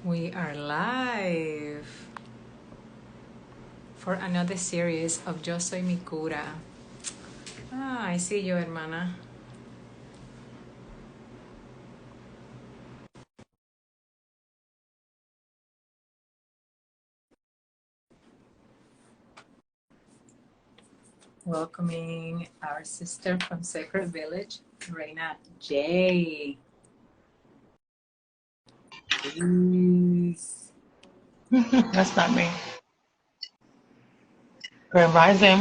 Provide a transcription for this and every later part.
We are live for another series of Yo Soy Mi Cura. Ah, I see you, hermana. Welcoming our sister from Sacred Village, Reina J. Peace. That's not me. Grand Rising.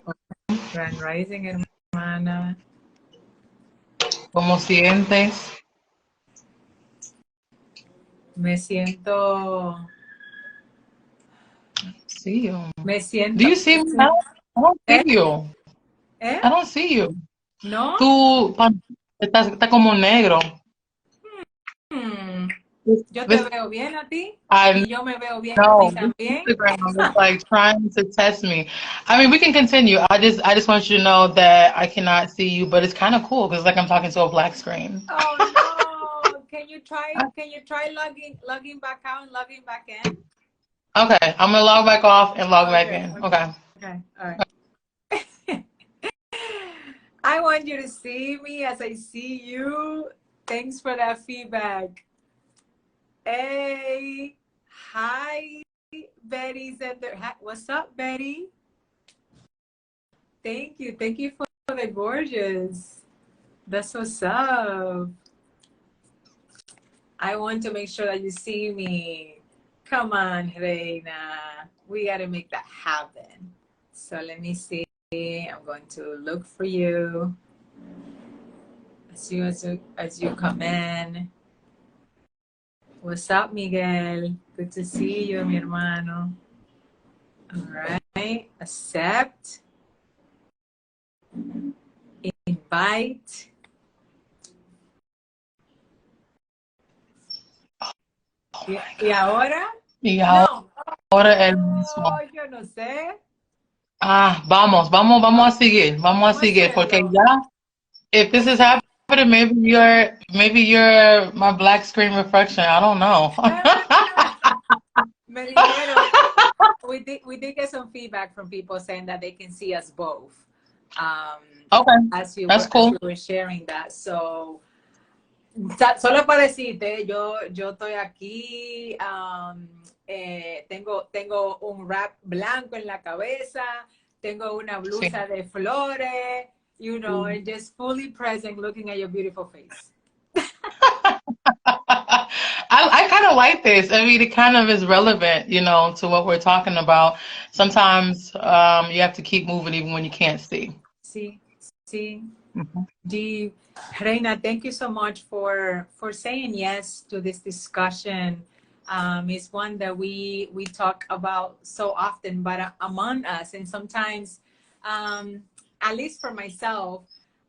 Grand Rising, hermana. ¿Cómo sientes? Me siento. See you. Me Do siento. you see me now? I don't see ¿Eh? you. ¿Eh? I don't see you. ¿No? Tú está como negro. Hmm. Yo te This, veo bien a ti I y yo me veo bien a ti know this también. Instagram is like trying to test me. I mean, we can continue. I just want you to know that I cannot see you, but it's kind of cool because like I'm talking to a black screen. Oh no! Can you try logging back out and logging back in? Okay, I'm gonna log back off and log back Okay, in. okay, Okay. okay, all right. I want you to see me as I see you. Thanks for that feedback. Hey, hi, Betty's at the. What's up, Betty? Thank you for the gorgeous. That's what's up. I want to make sure that you see me. Come on, Reina. We got to make that happen. So let me see. I'm going to look for you as you come in. What's up, Miguel? Good to see you, mi hermano. All right. Accept. Invite. ¿Y ahora? Y No. ahora el Oh, mismo. yo no sé. Vamos a Vamos a seguir, porque hacerlo. ya, if this is happening, maybe you're my black screen reflection. I don't know. Me dijeron, we did get some feedback from people saying that they can see us both. Um, Okay, as you that's were as cool. you were sharing that. So solo para decirte, yo estoy aquí, tengo un wrap blanco en la cabeza, tengo una Sí. blusa de flores, and just fully present looking at your beautiful face. I kind of like this. I mean, it kind of is relevant, to what we're talking about. Sometimes you have to keep moving even when you can't see. Sí, sí. Mhm. Reina, thank you so much for saying yes to this discussion. It's one that we talk about so often, but among us, and sometimes, at least for myself,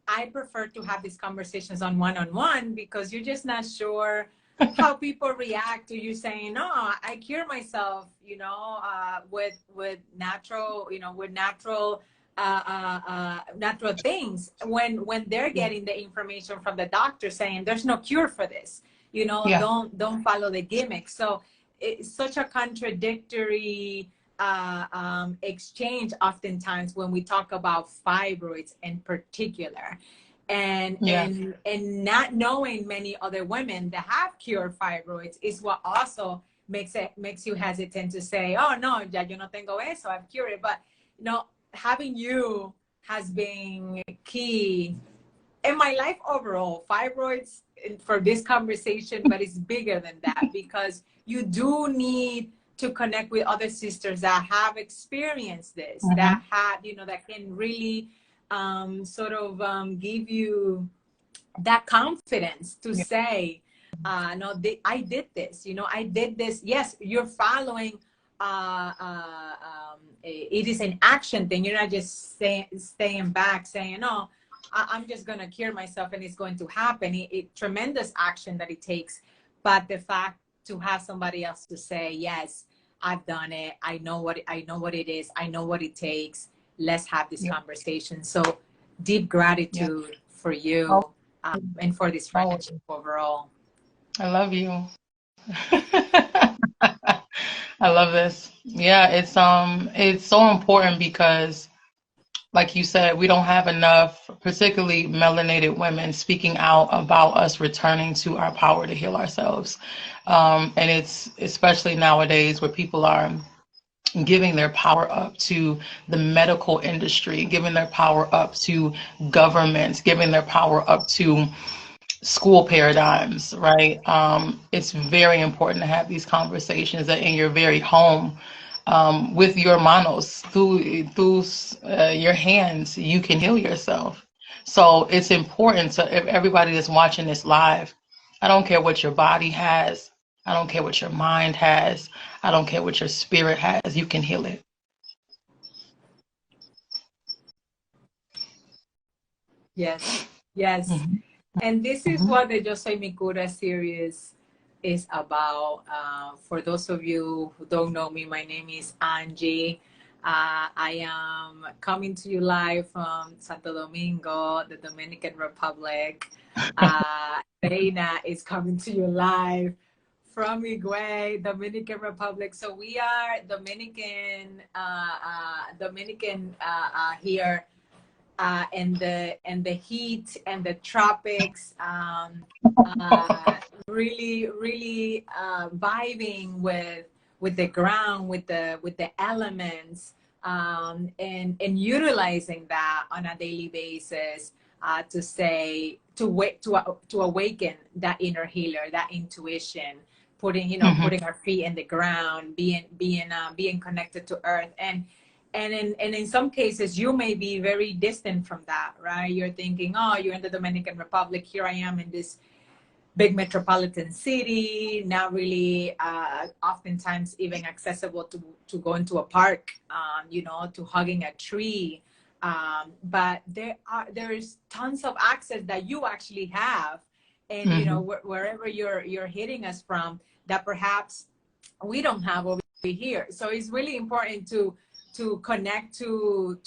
I prefer to have these conversations on one because you're just not sure how people react to you saying, "No, I cure myself," with natural, natural things when they're Yeah. getting the information from the doctor saying there's no cure for this. Yeah. Don't follow the gimmick. So it's such a contradictory exchange oftentimes when we talk about fibroids in particular, and Yeah. and and not knowing many other women that have cured fibroids is what also makes you hesitant to say, oh no, ya yo no tengo eso, I've cured it. But having you has been key in my life overall. Fibroids for this conversation, but it's bigger than that because you do need to connect with other sisters that have experienced this, Hmm. that can really give you that confidence to Yeah. say, no, I did this, I did this. Yes, you're following, it is an action thing. You're not just staying back saying, no, I'm just going to cure myself and it's going to happen. Tremendous action that it takes. But the fact to have somebody else to say, yes, I've done it. I know what it is. I know what it takes. Let's have this Yeah. conversation. So deep Yeah. gratitude for Oh, you, and for this oh, friendship overall. I love you. I love this. Yeah, it's so important because like you said, we don't have enough, particularly melanated women, speaking out about us returning to our power to heal ourselves. And it's especially nowadays where people are giving their power up to the medical industry, giving their power up to governments, giving their power up to school paradigms, right? It's very important to have these conversations that in your very home, with your manos, through your hands, you can heal yourself. So it's important to if everybody that's watching this live. I don't care what your body has. I don't care what your mind has. I don't care what your spirit has. You can heal it. Yes, yes. Mhm, And this is mhm. what the Yo Soy Mi Cura series is about. For those of you who don't know me, my name is Angie. I am coming to you live from Santo Domingo, the Dominican Republic. Reina is coming to you live from Higüey, Dominican Republic. So we are Dominican here, and the heat and the tropics, really vibing with the ground, with the elements, and utilizing that on a daily basis, to say to awaken that inner healer, that intuition, putting Mhm, putting our feet in the ground, being connected to earth. And in some cases you may be very distant from that, right? You're thinking, oh, you're in the Dominican Republic, here I am in this big metropolitan city, not really oftentimes even accessible to go into a park, to hugging a tree, but there's tons of access that you actually have. And mhm, wherever you're hitting us from, that perhaps we don't have over here. So it's really important to connect to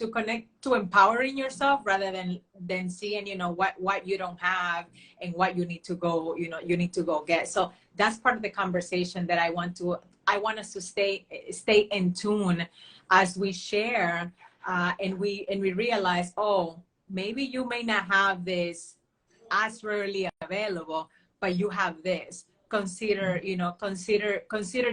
empowering yourself, rather than seeing what you don't have and what you need to go get. So that's part of the conversation that I want us to stay in tune as we share, and we realize, oh, maybe you may not have this as rarely available, but you have this. Consider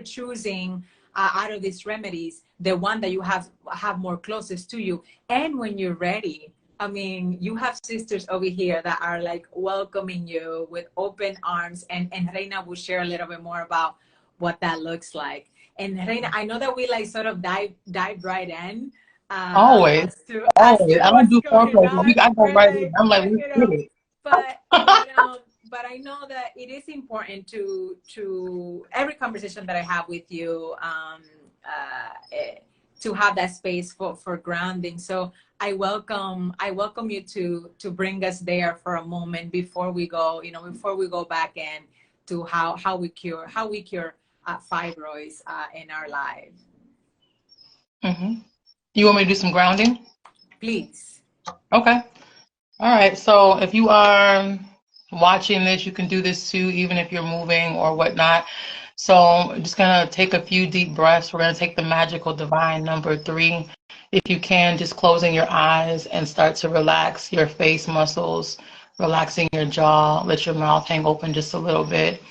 choosing, out of these remedies, the one that you have more closest to you. And when you're ready, I mean, you have sisters over here that are like welcoming you with open arms, and Reina will share a little bit more about what that looks like. And Reina, I know that we like sort of dive right in, Always, as always. to I don't what's do going foreplay, but on. I go We're right in. like, I'm like, let's get it. but but I know that it is important to every conversation that I have with you, to have that space for grounding. So I welcome you to bring us there for a moment before we go, before we go back in to how we cure fibroids in our lives. Hmm. You want me to do some grounding? Please. Okay. All right. So if you are watching this, you can do this too, even if you're moving or whatnot. So I'm just gonna take a few deep breaths. We're gonna take the magical divine number 3. If you can, just closing your eyes and start to relax your face muscles, relaxing your jaw. Let your mouth hang open just a little bit.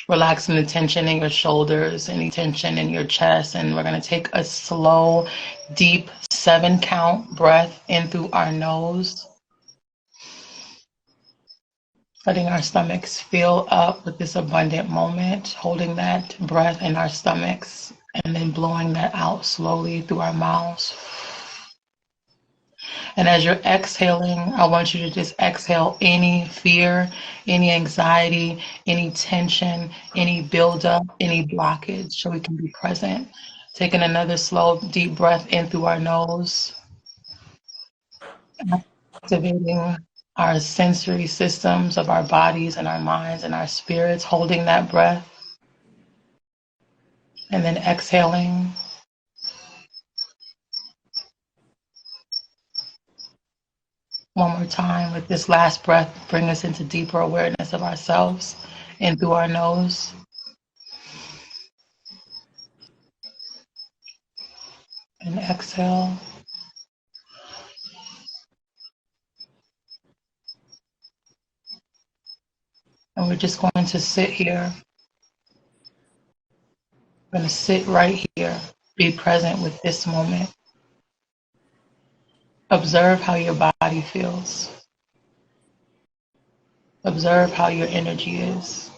Relaxing the tension in your shoulders, any tension in your chest. And we're going to take a slow, deep 7 count breath in through our nose, letting our stomachs fill up with this abundant moment, holding that breath in our stomachs, and then blowing that out slowly through our mouths. And as you're exhaling, I want you to just exhale any fear, any anxiety, any tension, any buildup, any blockage, so we can be present. Taking another slow, deep breath in through our nose, activating our sensory systems of our bodies and our minds and our spirits, holding that breath, and then exhaling. One more time with this last breath, bring us into deeper awareness of ourselves in through our nose. And exhale. And we're just going to sit here. We're going to sit right here. Be present with this moment. Observe how your body feels. Observe how your energy is.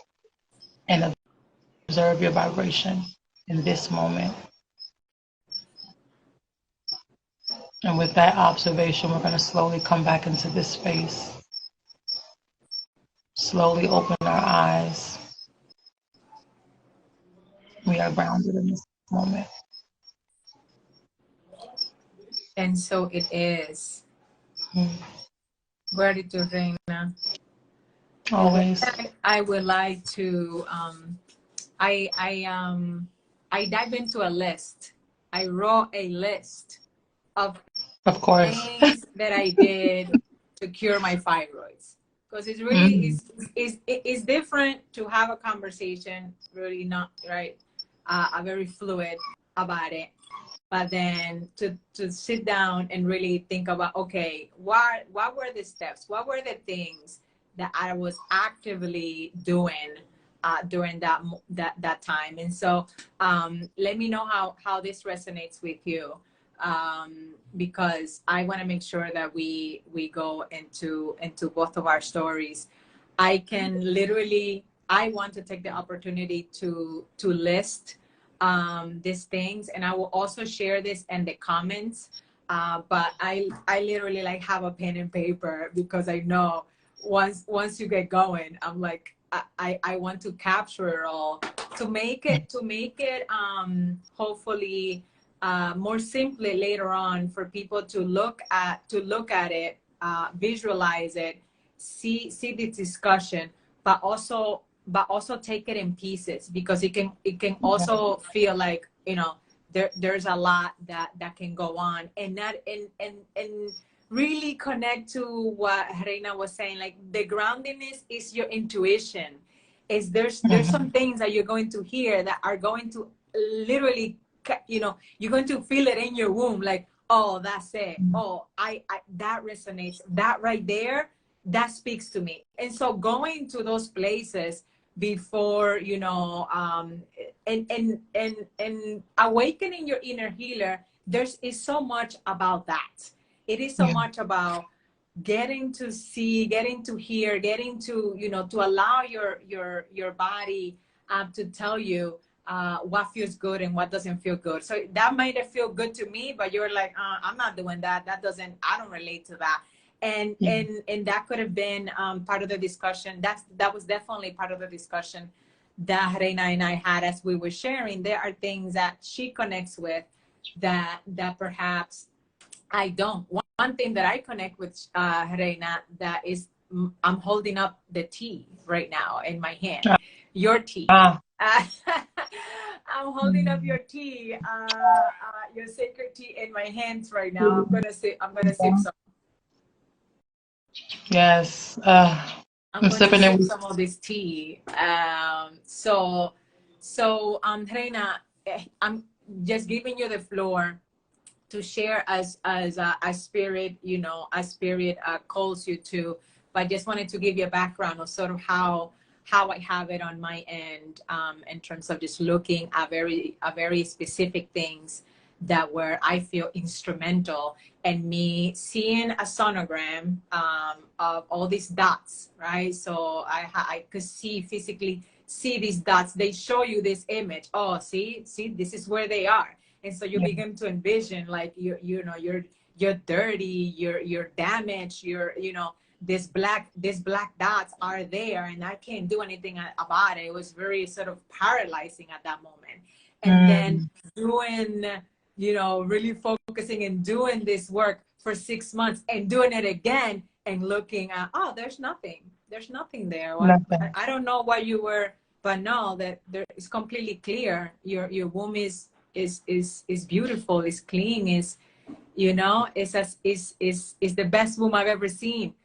And observe your vibration in this moment. And with that observation, we're going to slowly come back into this space. Slowly open our eyes. We are grounded in this moment. And so it is. Gratitude, Reina. Always. I would like to I dive into a list. I wrote a list of things that I did to cure my fibroids, because it's really is different to have a conversation, really not right, a very fluid about it, but then to sit down and really think about, okay, what were the steps, what were the things that I was actively doing during that time. And so let me know how this resonates with you, because I want to make sure that we go into both of our stories. I want to take the opportunity to list these things, and I will also share this in the comments, but I literally like have a pen and paper, because I know once you get going, I'm like, I want to capture it all to make it hopefully more simply later on for people to look at it, visualize it, see the discussion, but also take it in pieces, because it can also feel like, you know, there's a lot that can go on, and that and really connect to what Reina was saying. Like, the groundedness is your intuition. Is there's some things that you're going to hear that are going to literally, you know, you're going to feel it in your womb, like, oh, that's it. Oh, I that resonates, that right there, that speaks to me. And so going to those places before, you know, and awakening your inner healer, is so much about that. It is so much about getting to see, getting to hear, getting to, you know, to allow your body to tell you what feels good and what doesn't feel good. So that might have feel good to me, but you're like, I'm not doing that. I don't relate to that. And that could have been part of the discussion. That was definitely part of the discussion that Reina and I had as we were sharing. There are things that she connects with that perhaps I don't. One thing that I connect with Reina, that is, I'm holding up the tea right now in my hand. Your tea. I'm holding up your tea, your sacred tea in my hands right now. I'm gonna sip some. Yes. I'm going to sip some of this tea. So Reina, I'm just giving you the floor to share as a spirit, you know, a spirit calls you to. But I just wanted to give you a background of sort of how I have it on my end, in terms of just looking at very specific things that were, I feel, instrumental, and me seeing a sonogram of all these dots, right? So I could physically see these dots. They show you this image. Oh, see, this is where they are. And so you begin to envision, like, you know, you're dirty, you're damaged, you know, these black dots are there, and I can't do anything about it. It was very sort of paralyzing at that moment. And then doing, you know, really focusing and doing this work for 6 months and doing it again and looking at, oh, there's nothing there. I don't know what you were, but no, that there is completely clear. Your womb is beautiful, is clean, is, you know, is the best womb I've ever seen.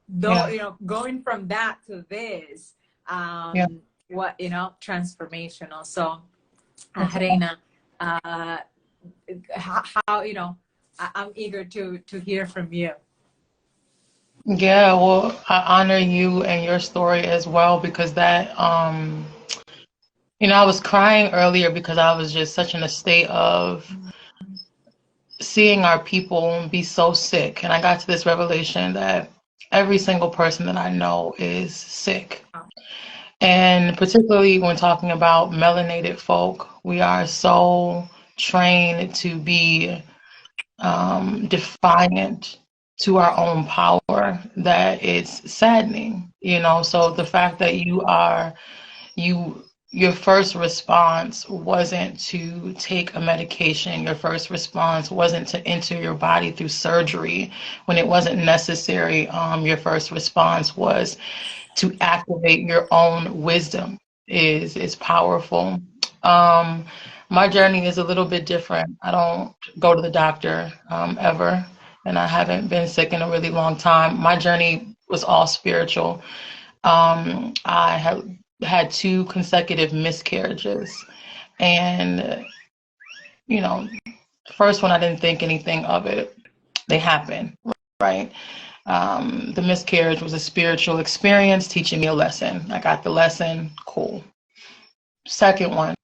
Though, you know, going from that to this, what, you know, transformational. So Reina, how you know, I'm eager to hear from you. Yeah, well, I honor you and your story as well, because that, I was crying earlier because I was just such in a state of seeing our people be so sick. And I got to this revelation that every single person that I know is sick. And particularly when talking about melanated folk, we are so trained to be defiant to our own power that it's saddening, So the fact that your first response wasn't to take a medication. Your first response wasn't to enter your body through surgery when it wasn't necessary. Your first response was to activate your own wisdom is powerful. Um, my journey is a little bit different. I don't go to the doctor ever, and I haven't been sick in a really long time. My journey was all spiritual. I had 2 consecutive miscarriages, and the first one I didn't think anything of it. They happened, right? The miscarriage was a spiritual experience teaching me a lesson. I got the lesson, cool. Second one,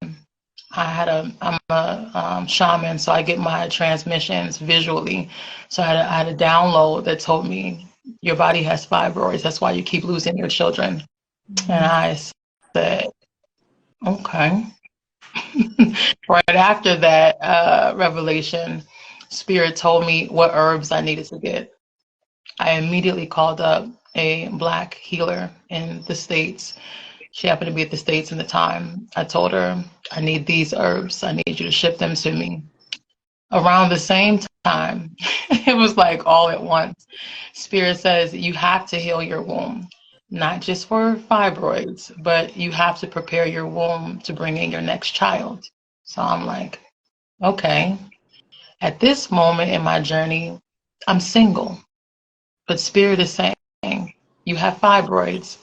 I'm a shaman, so I get my transmissions visually. So I had a download that told me your body has fibroids. That's why you keep losing your children. And I said, okay. Right after that revelation, Spirit told me what herbs I needed to get. I immediately called up a Black healer in the States. She happened to be at the States in the time. I told her, I need these herbs. I need you to ship them to me. Around the same time, it was like all at once. Spirit says you have to heal your womb, not just for fibroids, but you have to prepare your womb to bring in your next child. So I'm like, okay. At this moment in my journey, I'm single. But Spirit is saying, you have fibroids.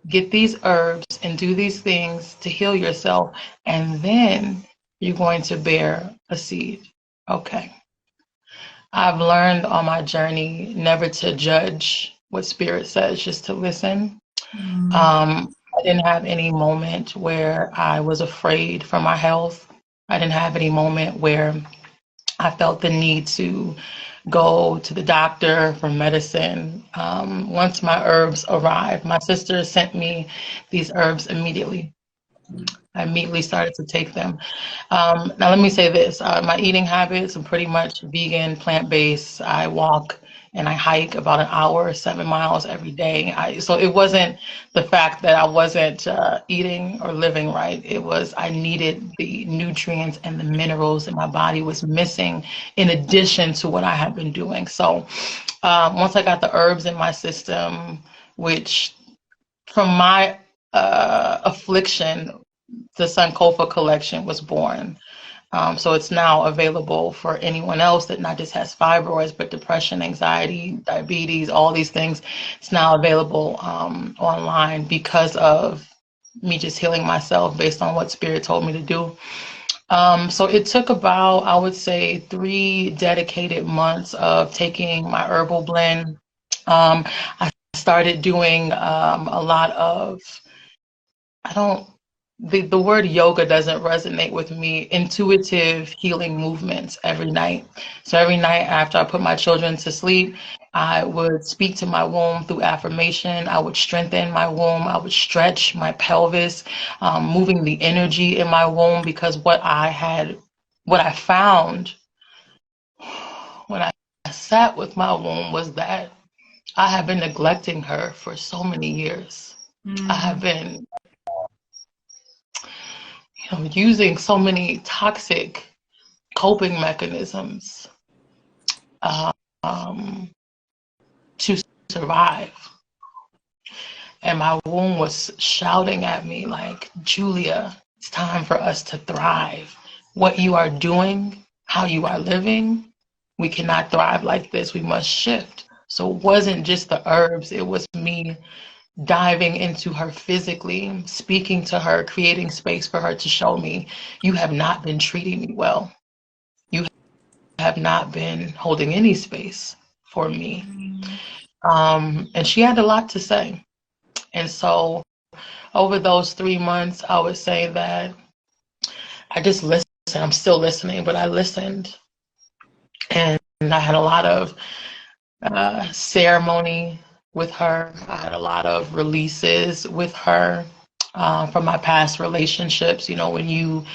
Get these herbs and do these things to heal yourself, and then you're going to bear a seed. Okay. I've learned on my journey never to judge what Spirit says, just to listen. I didn't have any moment where I was afraid for my health. I didn't have any moment where I felt the need to go to the doctor for medicine. Once my herbs arrived, my sister sent me these herbs immediately. I immediately started to take them. Now, let me say this. My eating habits are pretty much vegan, plant-based. I walk and I hike about an hour, 7 miles every day. So it wasn't the fact that I wasn't eating or living right. It was I needed the nutrients and the minerals that my body was missing in addition to what I had been doing. So once I got the herbs in my system, which from my affliction, the Sankofa collection was born. So it's now available for anyone else that not just has fibroids, but depression, anxiety, diabetes, all these things. It's now available online because of me just healing myself based on what Spirit told me to do. So it took about, I would say, 3 dedicated months of taking my herbal blend. I started doing a lot of, the word yoga doesn't resonate with me, intuitive healing movements every night. So every night after I put my children to sleep, I would speak to my womb through affirmation. I would strengthen my womb. I would stretch my pelvis, moving the energy in my womb, because what I found when I sat with my womb was that I have been neglecting her for so many years. I have been using so many toxic coping mechanisms to survive. And my womb was shouting at me like, Julia, it's time for us to thrive. What you are doing, how you are living, we cannot thrive like this. We must shift. So it wasn't just the herbs, it was me diving into her physically, speaking to her, creating space for her to show me, you have not been treating me well. You have not been holding any space for me. Mm. And she had a lot to say. And so over those 3 months, I would say that I just listened. I'm still listening, but I listened. And I had a lot of ceremony with her. I had a lot of releases with her from my past relationships. You know, when you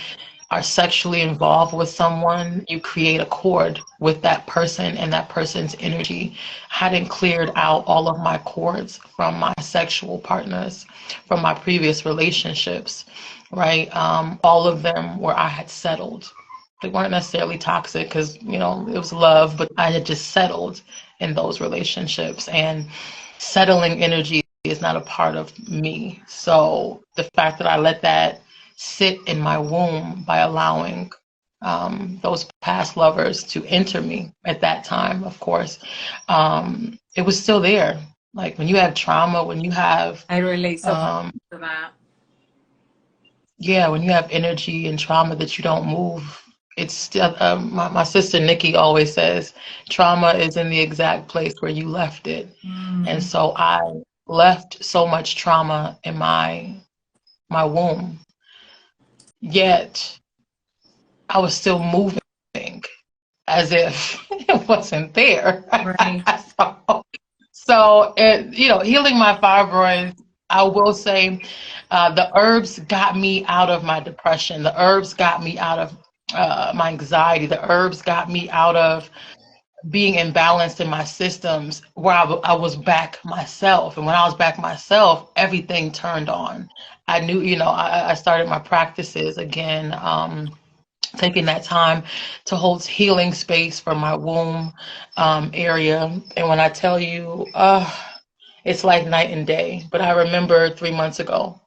are sexually involved with someone, you create a cord with that person and that person's energy. I hadn't cleared out all of my cords from my sexual partners, from my previous relationships, right? All of them where I had settled. They weren't necessarily toxic because, you know, it was love, but I had just settled in those relationships. And settling energy is not a part of me. So the fact that I let that sit in my womb by allowing those past lovers to enter me at that time, of course, it was still there. Like when you have trauma, when you have, I relate so much um, to that. yeah, when you have energy and trauma that you don't move, it's still, my sister Nikki always says, trauma is in the exact place where you left it. And Mm. so I left so much trauma in my womb, yet I was still moving as if it wasn't there. Right. so, you know, healing my fibroids, I will say, the herbs got me out of my depression. The herbs got me out of my anxiety. The herbs got me out of being imbalanced in my systems where I was back myself. And when I was back myself, everything turned on. I knew, you know, I started my practices again, taking that time to hold healing space for my womb area. And when I tell you, it's like night and day. But I remember 3 months ago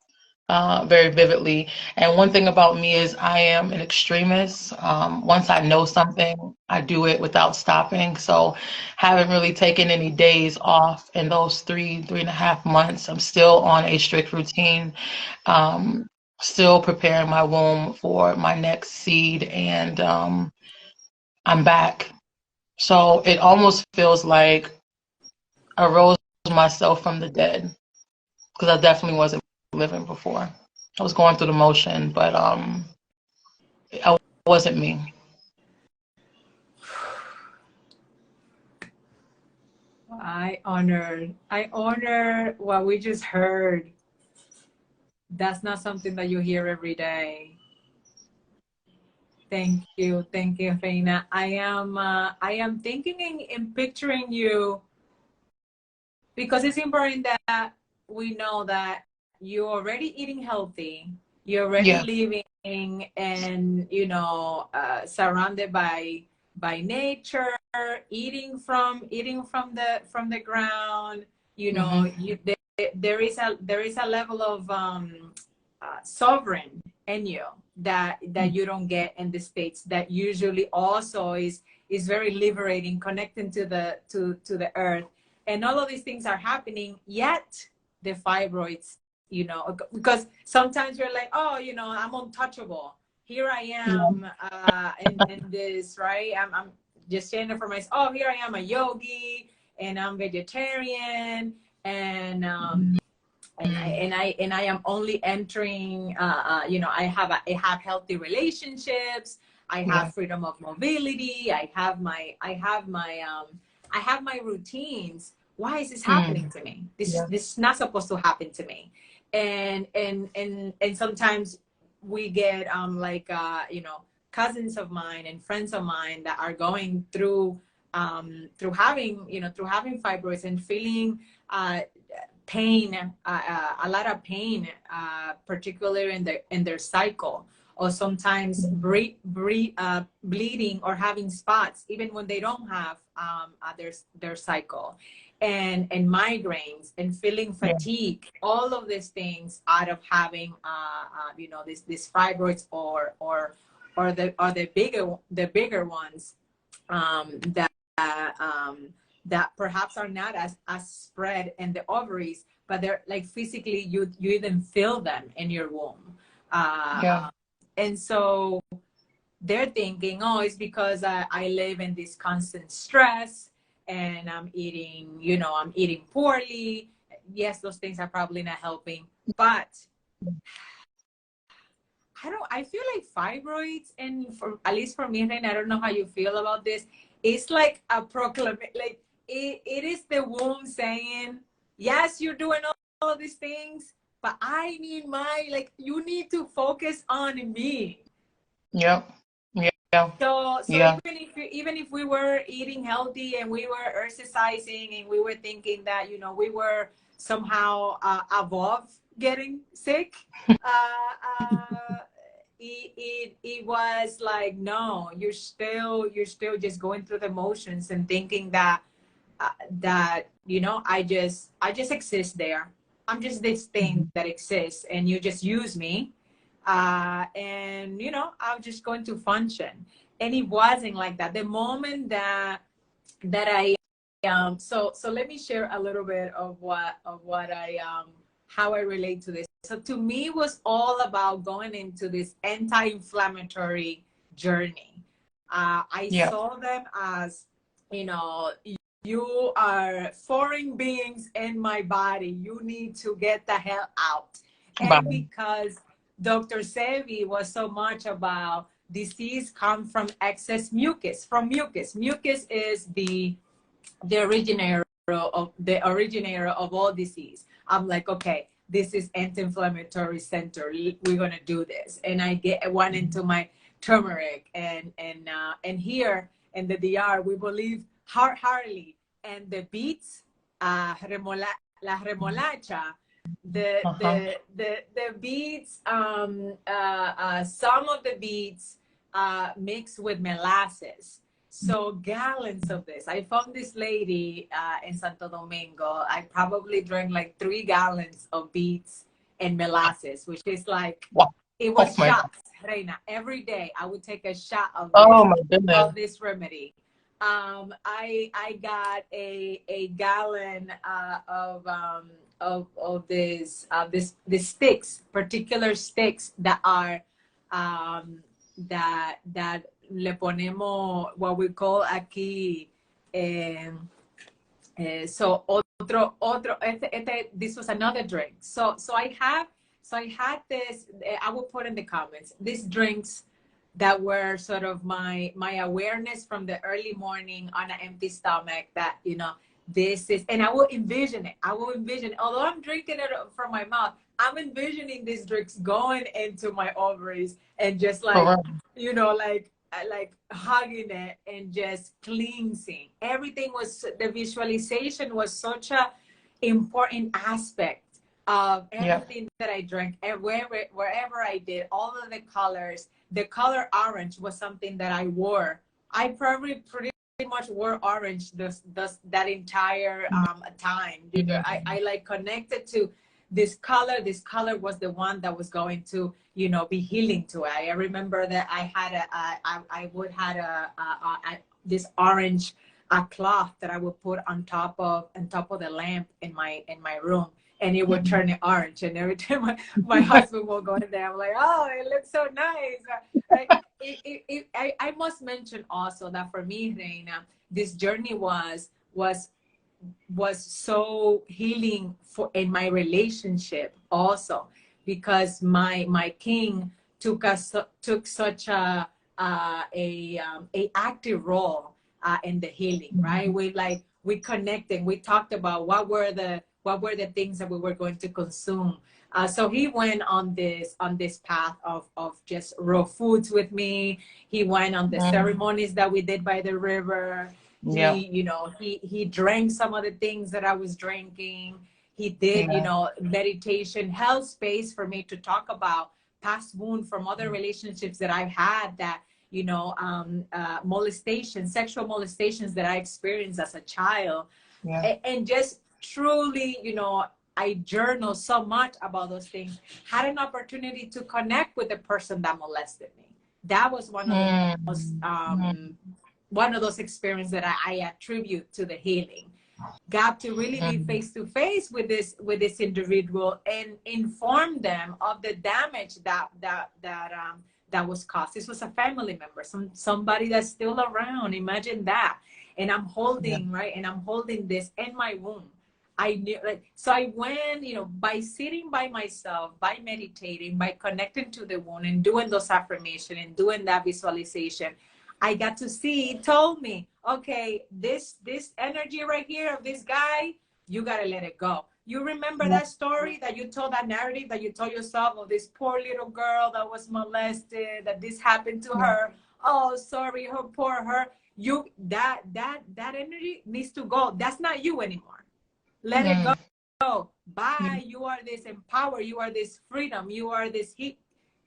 very vividly. And one thing about me is I am an extremist. Once I know something, I do it without stopping. So haven't really taken any days off in those 3.5 months. I'm still on a strict routine, um, still preparing my womb for my next seed, and I'm back. So it almost feels like I rose myself from the dead because I definitely wasn't living before. I was going through the motion, but I wasn't me. I honor what we just heard. That's not something that you hear every day. Thank you, Reina. I am thinking in picturing you because it's important that we know that you're already eating healthy, you're already Yeah. living, and you know, surrounded by nature, eating from the ground. You know, Hmm. there is a level of sovereign in you that you don't get in the States, that usually also is very liberating, connecting to the earth. And all of these things are happening, yet the fibroids, you know, because sometimes you're like, oh, you know, I'm untouchable. Here I Yeah. am in this, right? I'm just saying it for myself. Oh, here I am, a yogi, and I'm vegetarian, and I am only entering. You know, I have healthy relationships. I Yeah. have freedom of mobility. I have my routines. Why is this happening Mm. to me? Yeah. This is not supposed to happen to me. And sometimes we get like you know, cousins of mine and friends of mine that are going through having, you know, through having fibroids and feeling pain, a lot of pain, particularly in their cycle, or sometimes bleeding or having spots even when they don't have their cycle, and migraines and feeling Yeah. fatigue. All of these things out of having you know, this fibroids, or the bigger ones, that that perhaps are not as spread in the ovaries, but they're like physically you even feel them in your womb. Yeah. And so they're thinking, oh, it's because I live in this constant stress and I'm eating, you know, I'm eating poorly. Yes, those things are probably not helping, but I feel like fibroids, and for at least for me, and I don't know how you feel about this, it's like a proclamation, like it is the womb saying, yes, you're doing all of these things, but I need like, you need to focus on me. Yep. Yeah. So Yeah. even if we were eating healthy and we were exercising and we were thinking that, you know, we were somehow above getting sick, uh, it was like, no, you're still just going through the motions and thinking that that, you know, I just exist there. I'm just this thing that exists, and you just use me, and you know, I'm just going to function. And it wasn't like that. The moment that I so let me share a little bit of what I how I relate to this. So to me, it was all about going into this anti-inflammatory journey. I Yeah. saw them as, you know, you are foreign beings in my body. You need to get the hell out. And Bye. because Dr. Sevi was so much about disease come from excess mucus, from mucus. Mucus is the originator of all disease. I'm like, okay, this is anti-inflammatory center. We're gonna do this, and I went into my turmeric and here in the DR we believe heartily, and the beets, la remolacha, Uh-huh. the beets, some of the beets mixed with molasses. So gallons of this. I found this lady in Santo Domingo. I probably drank like 3 gallons of beets and molasses, which is like, Wow. it Oh was my. shots, Reina. Every day I would take a shot Oh my goodness. of this remedy. I got a gallon of this sticks, particular sticks that are that le ponemos what we call aquí. Eh, so this was another drink. So I had this. I will put in the comments these drinks that were sort of my awareness from the early morning on an empty stomach, that, you know, this is, and I will envision it. Although I'm drinking it from my mouth, I'm envisioning these drinks going into my ovaries and just like, Correct. you know, like hugging it and just cleansing. Everything was, the visualization was such a important aspect of Yeah. everything that I drank, and wherever I did, all of the colors. The color orange was something that I wore. I probably pretty much wore orange that entire time. I like connected to this color. This color was the one that was going to, you know, be healing to it. I remember that I had I would had this orange cloth that I would put on top of the lamp in my room, and it would turn it orange. And every time my husband will go in there, I'm like, oh, it looks so nice. I must mention also that for me, Reina, this journey was so healing for in my relationship also, because my king took such a active role in the healing, right? We connected, we talked about what were the things that we were going to consume. So he went on this path of just raw foods with me. He went on the ceremonies that we did by the river. Yeah. He drank some of the things that I was drinking. He did, Yeah. meditation, held space for me to talk about past wound from other relationships that I've had, that, molestation, sexual molestations that I experienced as a child. Yeah. And just truly, I journal so much about those things. Had an opportunity to connect with the person that molested me. That was one of the most one of those experiences that I attribute to the healing. Got to really be face to face with this individual and inform them of the damage that was caused. This was a family member, somebody that's still around. Imagine that. And I'm holding, right? And I'm holding this in my womb. I knew, like, so I went, you know, by sitting by myself, by meditating, by connecting to the wound and doing those affirmations and doing that visualization, I got to see, it told me, okay, this energy right here of this guy, you got to let it go. You remember that story that you told, that narrative that you told yourself of this poor little girl that was molested, that this happened to her. Oh, sorry, her poor her. You that energy needs to go. That's not you anymore. Let it go. Bye. You are this empower. You are this freedom. You are this heat.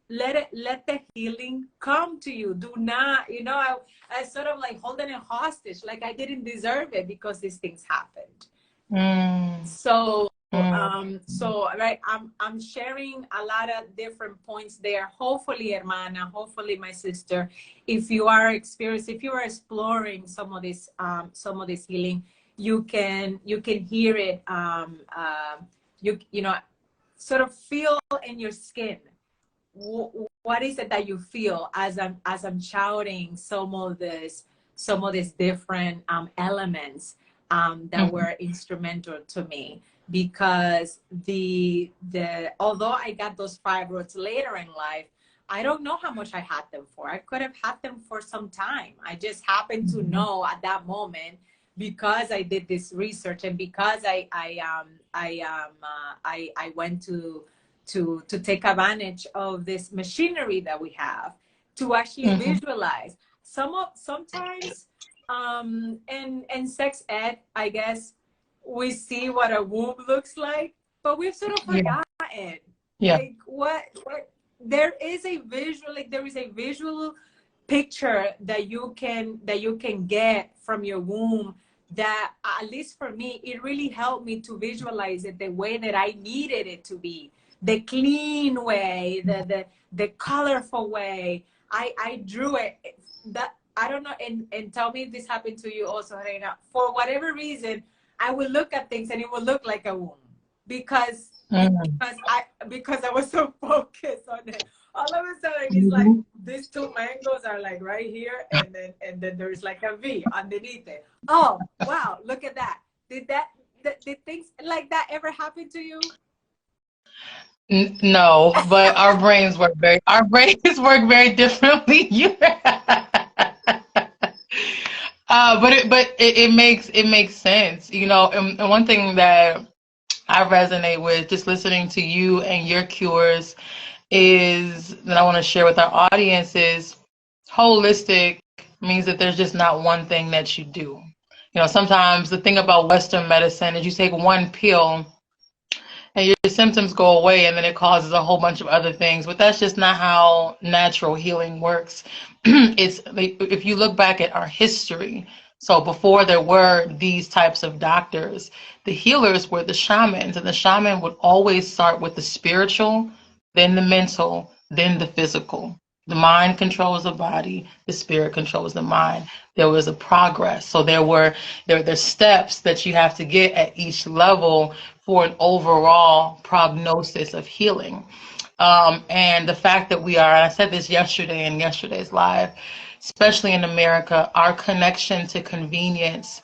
Let the healing come to you. Do not, you know, I sort of like holding it hostage, like I didn't deserve it because these things happened. So right, I'm sharing a lot of different points there. Hopefully, Hermana, hopefully my sister, if you are exploring some of this healing, you can hear it, you know, sort of feel in your skin. What is it that you feel as I'm shouting some of these different elements that were instrumental to me? Because although I got those fibroids later in life, I don't know how much I had them for. I could have had them for some time. I just happened to know at that moment, because I did this research and because I went to take advantage of this machinery that we have to actually visualize. Sometimes in sex ed, I guess, we see what a womb looks like, but we've sort of forgotten. Like what there is a visual picture that you can get from your womb, that at least for me, it really helped me to visualize it the way that I needed it to be, the clean way, the colorful way. I drew it. That I don't know, and tell me if this happened to you also, Reina. For whatever reason, I would look at things and it would look like a womb, because I was so focused on it. All of a sudden, it's like these two mangoes are like right here, and then there's like a V underneath it. Oh wow, look at that. Did things like that ever happen to you? No, but our brains work very differently. But it makes sense, you know. And one thing that I resonate with just listening to you and your cures is that I want to share with our audience is holistic means that there's just not one thing that you do. You know, sometimes the thing about Western medicine is you take one pill and your symptoms go away, and then it causes a whole bunch of other things. But that's just not how natural healing works. It's like, if you look back at our history, so before there were these types of doctors, the healers were the shamans, and the shaman would always start with the spiritual, then the mental, then the physical. The mind controls the body, the spirit controls the mind. There was a progress. So there's steps that you have to get at each level for an overall prognosis of healing. And the fact that we are, and I said this yesterday in yesterday's live, especially in America, our connection to convenience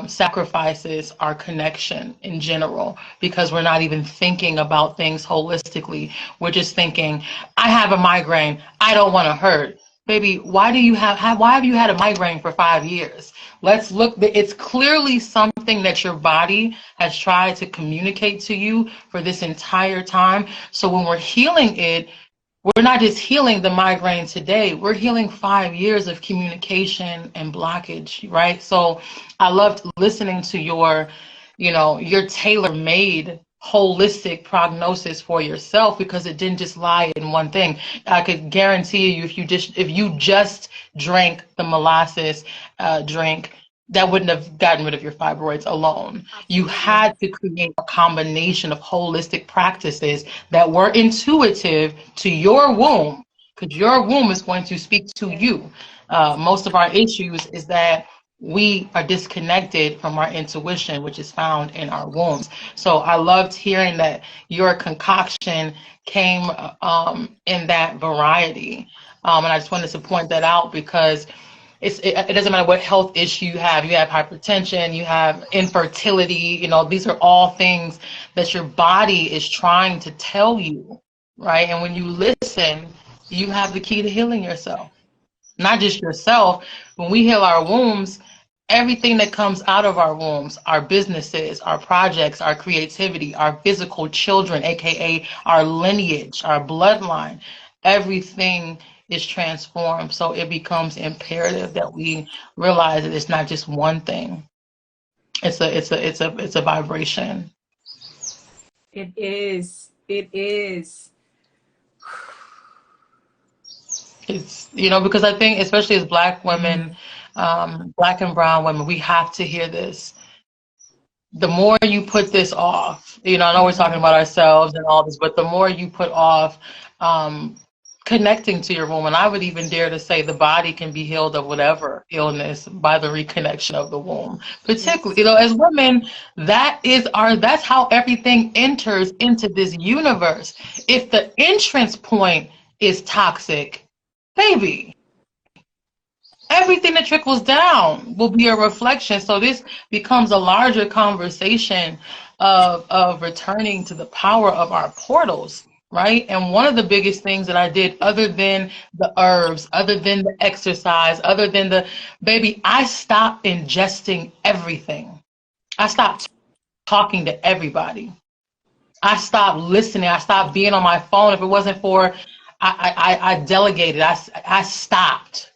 sacrifices our connection in general, because we're not even thinking about things holistically. We're just thinking, I have a migraine, I don't want to hurt. Baby, why have you had a migraine for 5 years? Let's look. It's clearly something that your body has tried to communicate to you for this entire time. So when we're healing it, we're not just healing the migraine today, we're healing 5 years of communication and blockage, right? So I loved listening to your tailor-made holistic prognosis for yourself, because it didn't just lie in one thing. I could guarantee you, if you just drank the molasses drink, that wouldn't have gotten rid of your fibroids alone. Absolutely. You had to create a combination of holistic practices that were intuitive to your womb, because your womb is going to speak to you. Most of our issues is that we are disconnected from our intuition, which is found in our wombs. So I loved hearing that your concoction came in that variety. And I just wanted to point that out because it doesn't matter what health issue you have. You have hypertension, you have infertility, you know, these are all things that your body is trying to tell you, right? And when you listen, you have the key to healing yourself. Not just yourself. When we heal our wombs, everything that comes out of our wombs, our businesses, our projects, our creativity, our physical children, aka our lineage, our bloodline, everything is transformed. So it becomes imperative that we realize that it's not just one thing. It's a vibration. It is. It is. It's, you know, because I think especially as Black women, Black and brown women, we have to hear this. The more you put this off, you know, I know we're talking about ourselves and all this, but the more you put off connecting to your womb, and I would even dare to say the body can be healed of whatever illness by the reconnection of the womb. Particularly, you know, as women, that's how everything enters into this universe. If the entrance point is toxic, baby, everything that trickles down will be a reflection. So this becomes a larger conversation of returning to the power of our portals, right? And one of the biggest things that I did, other than the herbs, other than the exercise, other than I stopped ingesting everything. I stopped talking to everybody. I stopped listening. I stopped being on my phone. If it wasn't for, I delegated. I stopped.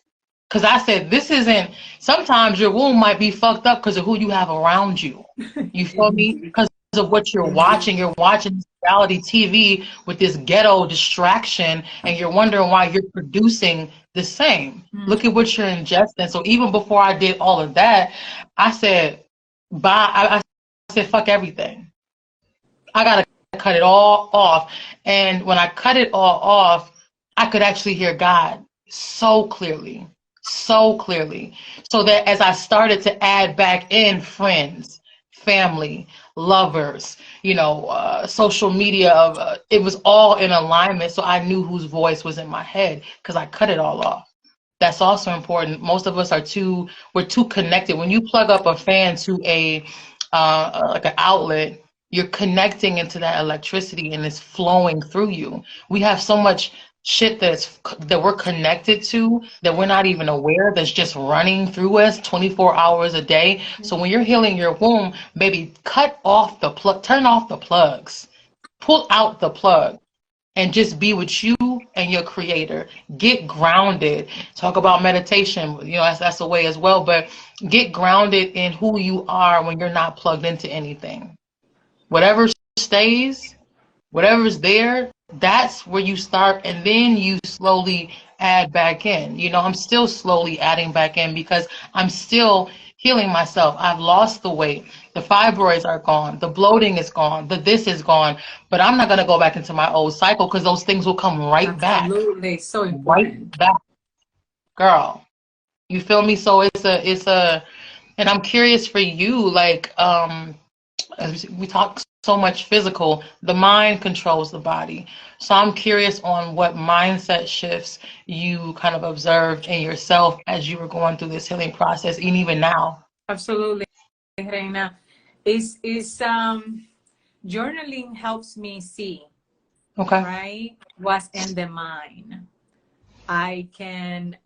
Because I said, this isn't, sometimes your womb might be fucked up because of who you have around you. You feel me? Because of what you're watching. You're watching reality TV with this ghetto distraction, and you're wondering why you're producing the same. Look at what you're ingesting. So even before I did all of that, I said, bye. I said, fuck everything. I got to cut it all off. And when I cut it all off, I could actually hear God so clearly. So clearly. So that as I started to add back in friends, family, lovers, you know, social media, it was all in alignment. So I knew whose voice was in my head because I cut it all off. That's also important. Most of us we're too connected. When you plug up a fan to like an outlet, you're connecting into that electricity and it's flowing through you. We have so much shit that we're connected to that we're not even aware, that's just running through us 24 hours a day. So when you're healing your womb, baby, cut off the plug, turn off the plugs, pull out the plug, and just be with you and your creator. Get grounded. Talk about meditation, you know, that's a way as well, but get grounded in who you are when you're not plugged into anything. Whatever stays, whatever's there, that's where you start, and then you slowly add back in. You know, I'm still slowly adding back in because I'm still healing myself. I've lost the weight. The fibroids are gone. The bloating is gone. This is gone. But I'm not going to go back into my old cycle because those things will come right back. Absolutely. So Right important. back. Girl, you feel me? So and I'm curious for you, like, as we talk so much physical, the mind controls the body. So I'm curious on what mindset shifts you kind of observed in yourself as you were going through this healing process, and even now. Absolutely, Reina. Is journaling helps me see, Okay. right, what's in the mind. I can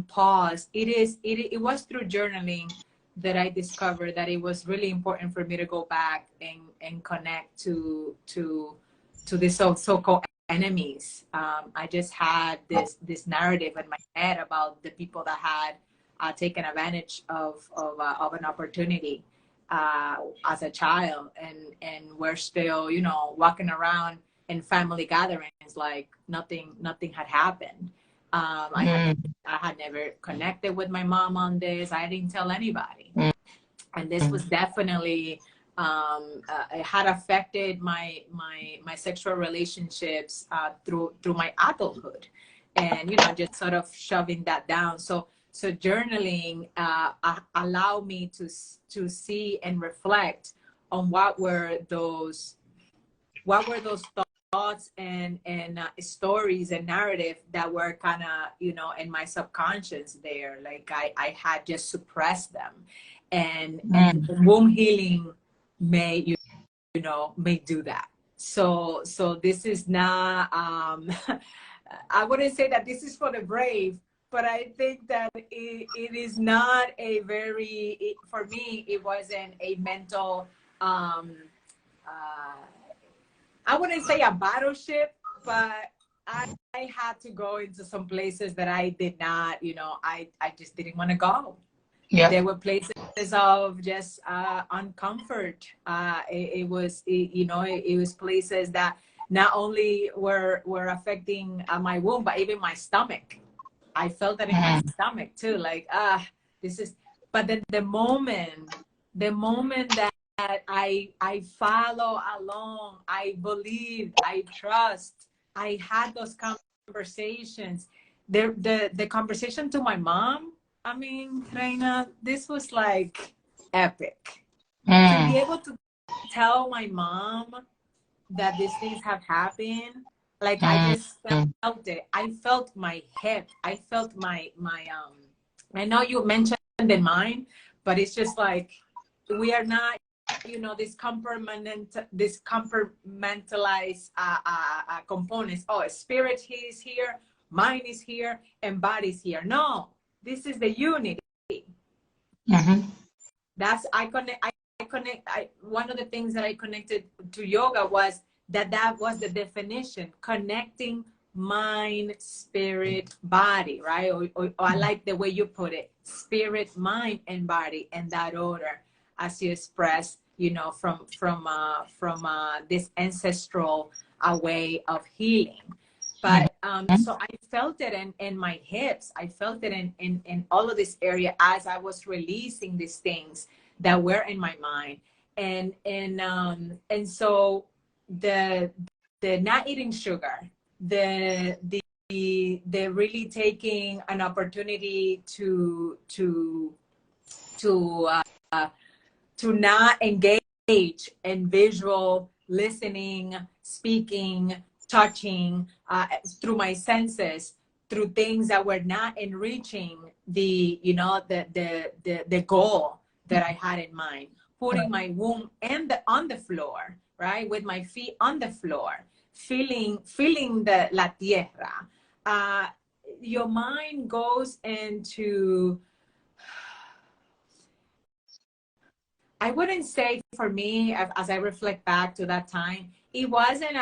pause. It was through journaling that I discovered that it was really important for me to go back and connect to the so-called enemies. I just had this narrative in my head about the people that had taken advantage of an opportunity as a child, and we're still, you know, walking around in family gatherings like nothing had happened. I had never connected with my mom on this. I didn't tell anybody. And this was definitely it had affected my sexual relationships through my adulthood, and you know, just sort of shoving that down. So So journaling allowed me to see and reflect on what were those thoughts and stories and narrative that were kind of, you know, in my subconscious there. Like I had just suppressed them, and womb healing may, you know, may do that. So this is not I wouldn't say that this is for the brave, but I think that it is not a very, for me, it wasn't a mental, uh, I wouldn't say a battleship, but I had to go into some places that I did not, you know, I just didn't want to go. Yeah. There were places of just uncomfort. It was, you know, it was places that not only were affecting my womb, but even my stomach. I felt that in my stomach too, like, this is, but then the moment that I follow along, I believed, I trust, I had those conversations. The conversation to my mom, I mean, Reina, this was like epic. To be able to tell my mom that these things have happened, like I just felt it. I felt my hip. I felt my I know you mentioned the mind, but it's just like we are not, you know, this compartmentalized components. Oh, spirit is here, mind is here, and body is here. No, this is the unity. That's one of the things that I connected to yoga was that was the definition, connecting mind, spirit, body, right? Or I like the way you put it, spirit, mind, and body, in that order, as you express, you know, from this ancestral way of healing. But so I felt it in my hips. I felt it in all of this area as I was releasing these things that were in my mind. And so the not eating sugar, the really taking an opportunity to not engage in visual listening, speaking, touching, through my senses, through things that were not enriching the, you know, the goal that I had in mind. Putting my womb on the floor, right, with my feet on the floor, feeling the la tierra. Your mind goes into, I wouldn't say, for me, as I reflect back to that time, it wasn't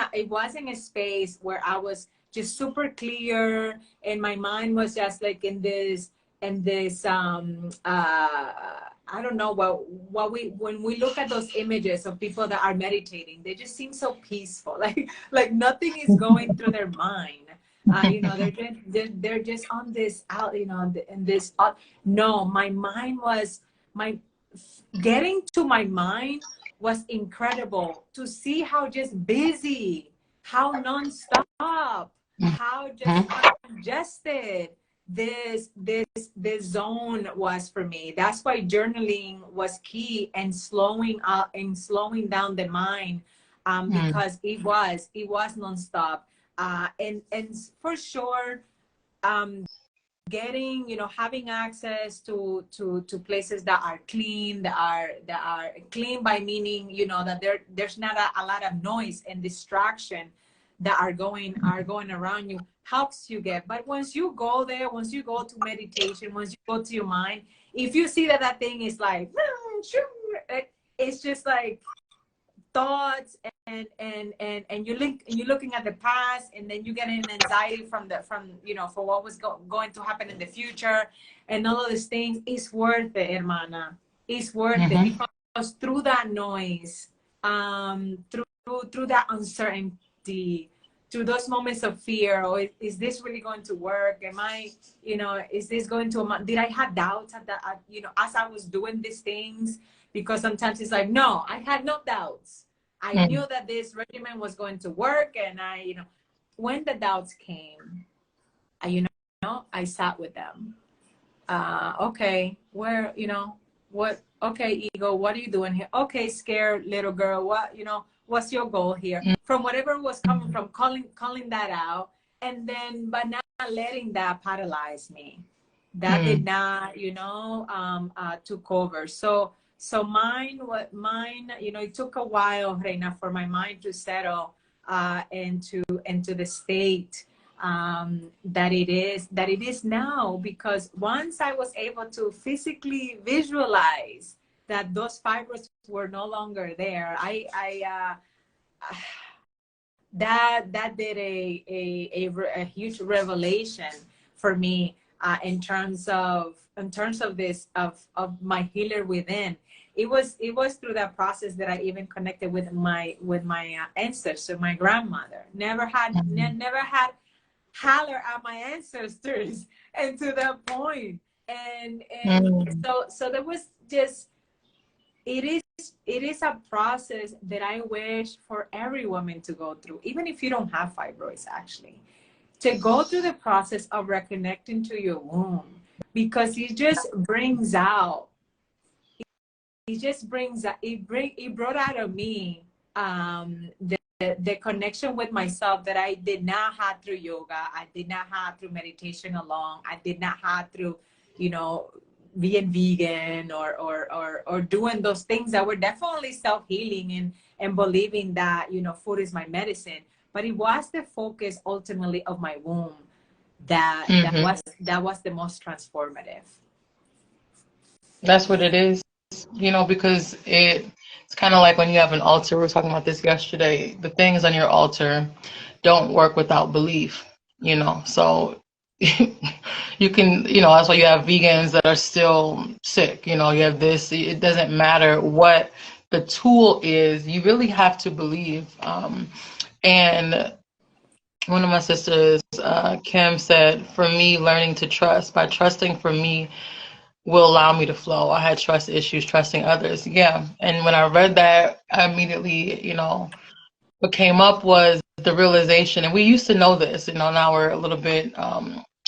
a space where I was just super clear and my mind was just like in this I don't know when we look at those images of people that are meditating, they just seem so peaceful, like nothing is going through their mind. You know, they're just on this out, you know, in this. No, my mind was getting to my mind was incredible, to see how just busy, how nonstop, how just congested this zone was for me. That's why journaling was key, and slowing down the mind, because it was nonstop, and for sure, getting, you know, having access to places that are clean, that are clean by meaning, you know, that there's not a lot of noise and distraction that are going around you, helps you get. But once you go there, once you go to meditation, once you go to your mind, if you see that thing is like, it's just like thoughts, and you're looking at the past, and then you get an anxiety from you know, for what was going to happen in the future, and all of these things. It's worth it, hermana. It's worth it, because through that noise, through that uncertainty, through those moments of fear, or is this really going to work? Am I, you know, is this going to, did I have doubts at that, you know, as I was doing these things? Because sometimes it's like, no, I had no doubts. I knew that this regimen was going to work, and I, you know, when the doubts came, you know, I sat with them. Okay, where, what, okay, ego, what are you doing here? Okay, scared little girl, what, what's your goal here? From whatever was coming from, calling that out, and then, but not letting that paralyze me. That did not, took over. So mine, it took a while, Reina, for my mind to settle into the state that it is now, because once I was able to physically visualize that those fibers were no longer there, that did a huge revelation for me, in terms of this of my healer within. It was through that process that I even connected with my ancestors, my grandmother. Never had holler at my ancestors, and to that point. And so there was just, it is a process that I wish for every woman to go through, even if you don't have fibroids, actually, to go through the process of reconnecting to your womb, because it just brings out, it brought out of me, the connection with myself that I did not have through yoga, I did not have through meditation alone, I did not have through, being vegan, or doing those things that were definitely self-healing, and believing that, food is my medicine. But it was the focus ultimately of my womb that was the most transformative. That's what it is, because it's kind of like when you have an altar. We were talking about this yesterday. The things on your altar don't work without belief, So you can, that's why you have vegans that are still sick. You have this. It doesn't matter what the tool is. You really have to believe. And one of my sisters, Kim, said, for me, learning to trust, by trusting for me will allow me to flow. I had trust issues trusting others. Yeah. And when I read that, I immediately, what came up was the realization, and we used to know this, now we're a little bit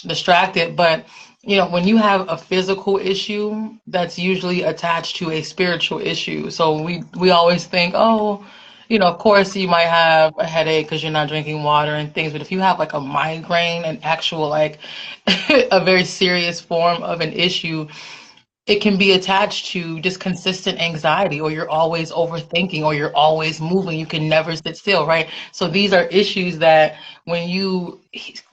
distracted, but when you have a physical issue, that's usually attached to a spiritual issue. So we always think, oh, of course you might have a headache because you're not drinking water and things, but if you have like a migraine, an actual like a very serious form of an issue, it can be attached to just consistent anxiety, or you're always overthinking, or you're always moving. You can never sit still, right? So these are issues that when you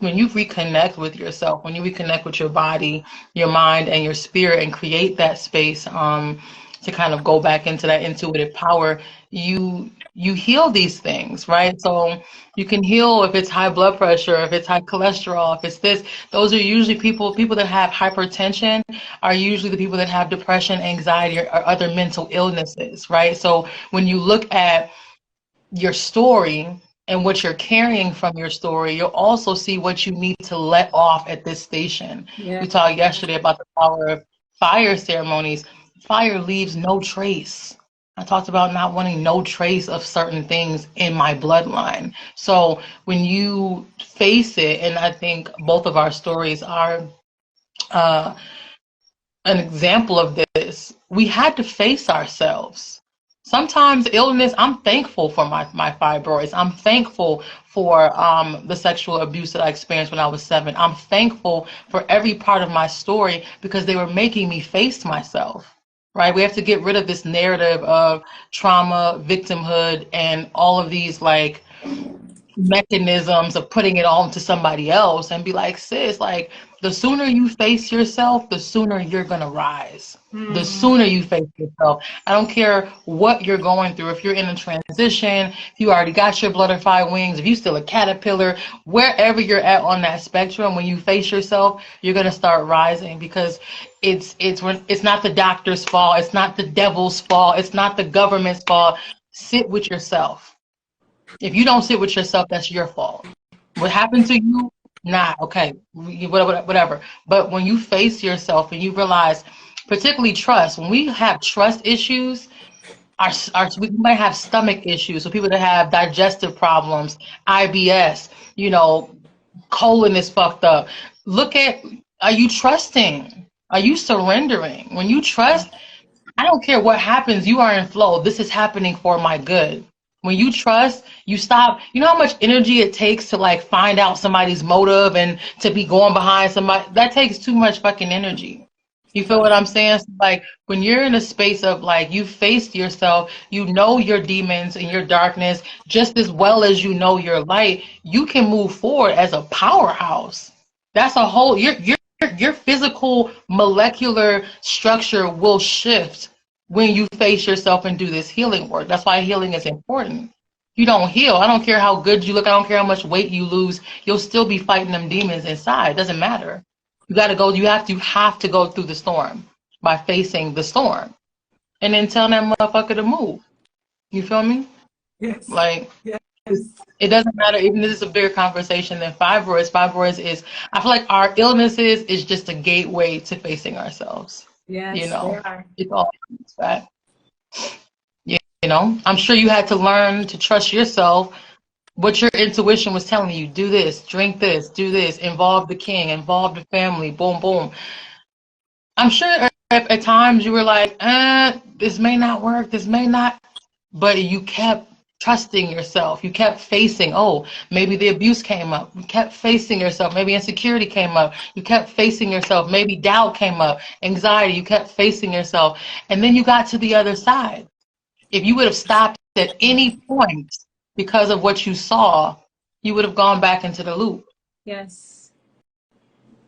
reconnect with yourself, when you reconnect with your body, your mind, and your spirit, and create that space to kind of go back into that intuitive power, you heal these things, right? So you can heal if it's high blood pressure, if it's high cholesterol, if it's this. Those are usually people that have hypertension are usually the people that have depression, anxiety, or other mental illnesses, right? So when you look at your story and what you're carrying from your story, you'll also see what you need to let off at this station. Yeah. We talked yesterday about the power of fire ceremonies. Fire leaves no trace. I talked about not wanting no trace of certain things in my bloodline. So when you face it, and I think both of our stories are uh, an example of this, we had to face ourselves. Sometimes illness, I'm thankful for my fibroids. I'm thankful for the sexual abuse that I experienced when I was 7. I'm thankful for every part of my story because they were making me face myself, right? We have to get rid of this narrative of trauma, victimhood, and all of these like mechanisms of putting it on to somebody else, and be like, sis, like the sooner you face yourself, the sooner you're gonna rise. The sooner you face yourself. I don't care what you're going through. If you're in a transition, if you already got your butterfly wings, if you're still a caterpillar, wherever you're at on that spectrum, when you face yourself, you're gonna start rising, because it's not the doctor's fault, it's not the devil's fault, it's not the government's fault. Sit with yourself. If you don't sit with yourself, that's your fault. What happened to you? Nah, okay, whatever. But when you face yourself and you realize, particularly trust, when we have trust issues, we might have stomach issues. So people that have digestive problems, IBS, colon is fucked up. Look at, are you trusting? Are you surrendering? When you trust, I don't care what happens, you are in flow. This is happening for my good. When you trust, you stop. You know how much energy it takes to like find out somebody's motive and to be going behind somebody? That takes too much fucking energy. You feel what I'm saying? So, like when you're in a space of like you faced yourself, you know your demons and your darkness just as well as you know your light, you can move forward as a powerhouse. That's a whole your physical molecular structure will shift when you face yourself and do this healing work. That's why healing is important. You don't heal. I don't care how good you look. I don't care how much weight you lose. You'll still be fighting them demons inside. It doesn't matter. You got to go. You have to go through the storm by facing the storm, and then tell that motherfucker to move. You feel me? Yes. Like Yes. it doesn't matter. Even if this is a bigger conversation than fibroids. Fibroids is. I feel like our illnesses is just a gateway to facing ourselves. You Yes, they know, are. it's all that. You know, I'm sure you had to learn to trust yourself. What your intuition was telling you, do this, drink this, do this, involve the king, involve the family, boom, boom. I'm sure at times you were like, this may not work, this may not, but you kept trusting yourself. You kept facing, oh, maybe the abuse came up. You kept facing yourself. Maybe insecurity came up. You kept facing yourself. Maybe doubt came up, anxiety. You kept facing yourself. And then you got to the other side. If you would have stopped at any point because of what you saw, you would have gone back into the loop. Yes.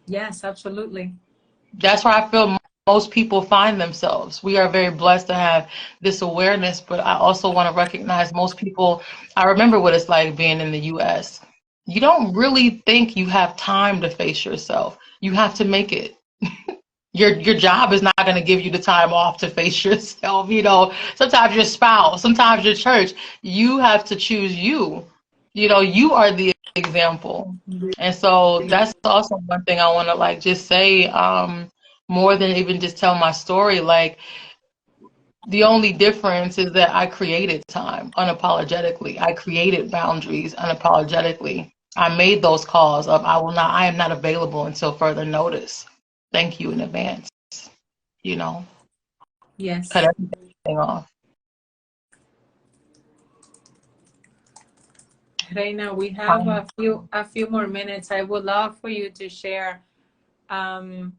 Yes, absolutely. That's where I feel most people find themselves. We are very blessed to have this awareness, but I also want to recognize most people. I remember what it's like being in the US. You don't really think you have time to face yourself. You have to make it. Your job is not going to give you the time off to face yourself. You know, sometimes your spouse, sometimes your church. You have to choose you. You know, you are the example. And so that's also one thing I want to like just say, more than even just tell my story. Like the only difference is that I created time unapologetically. I created boundaries unapologetically. I made those calls of I am not available until further notice. Thank you in advance. You know, cut Yes. everything off. Reina, we have a few more minutes. I would love for you to share, um,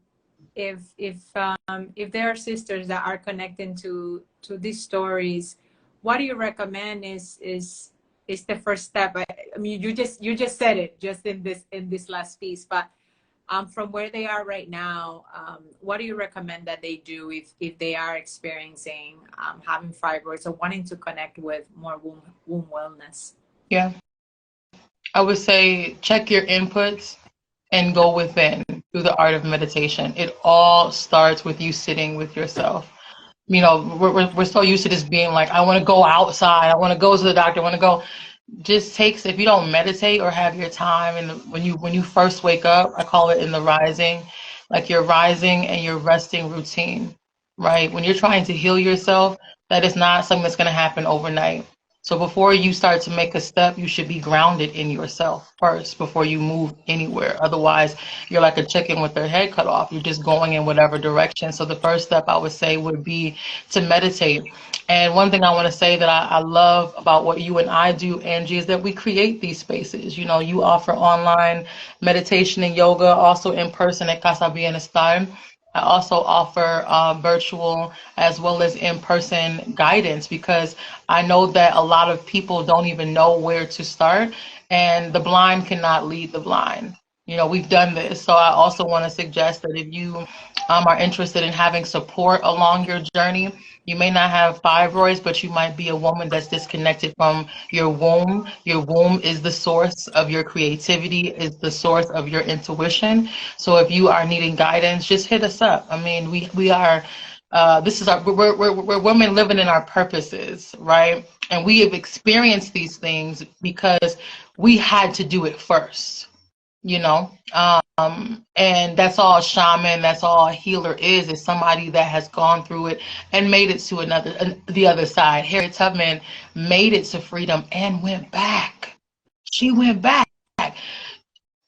if there are sisters that are connecting to these stories, what do you recommend is the first step? I mean, you just said it just in this last piece, but from where they are right now, what do you recommend that they do if they are experiencing having fibroids or wanting to connect with more womb wellness? Yeah. I would say check your inputs and go within through the art of meditation. It all starts with you sitting with yourself. You know, we're so used to this being like, I want to go outside, I want to go to the doctor, I want to go. Just takes, if you don't meditate or have your time, and when you first wake up, I call it in the rising, like your rising and your resting routine, right? When you're trying to heal yourself, that is not something that's going to happen overnight. So before you start to make a step, you should be grounded in yourself first before you move anywhere. Otherwise, you're like a chicken with their head cut off. You're just going in whatever direction. So the first step I would say would be to meditate. And one thing I want to say that I love about what you and I do, Angie, is that we create these spaces. You know, you offer online meditation and yoga, also in person at Casa Bienestar. I also offer virtual as well as in-person guidance because I know that a lot of people don't even know where to start, and the blind cannot lead the blind. You know, we've done this. So I also want to suggest that if you are interested in having support along your journey, you may not have fibroids, but you might be a woman that's disconnected from your womb. Your womb is the source of your creativity, is the source of your intuition. So if you are needing guidance, just hit us up. I mean, we are, this is our, we're women living in our purposes, right? And we have experienced these things because we had to do it first, you know? And that's all a shaman, that's all a healer is somebody that has gone through it and made it to the other side. Harriet Tubman made it to freedom and went back. She went back.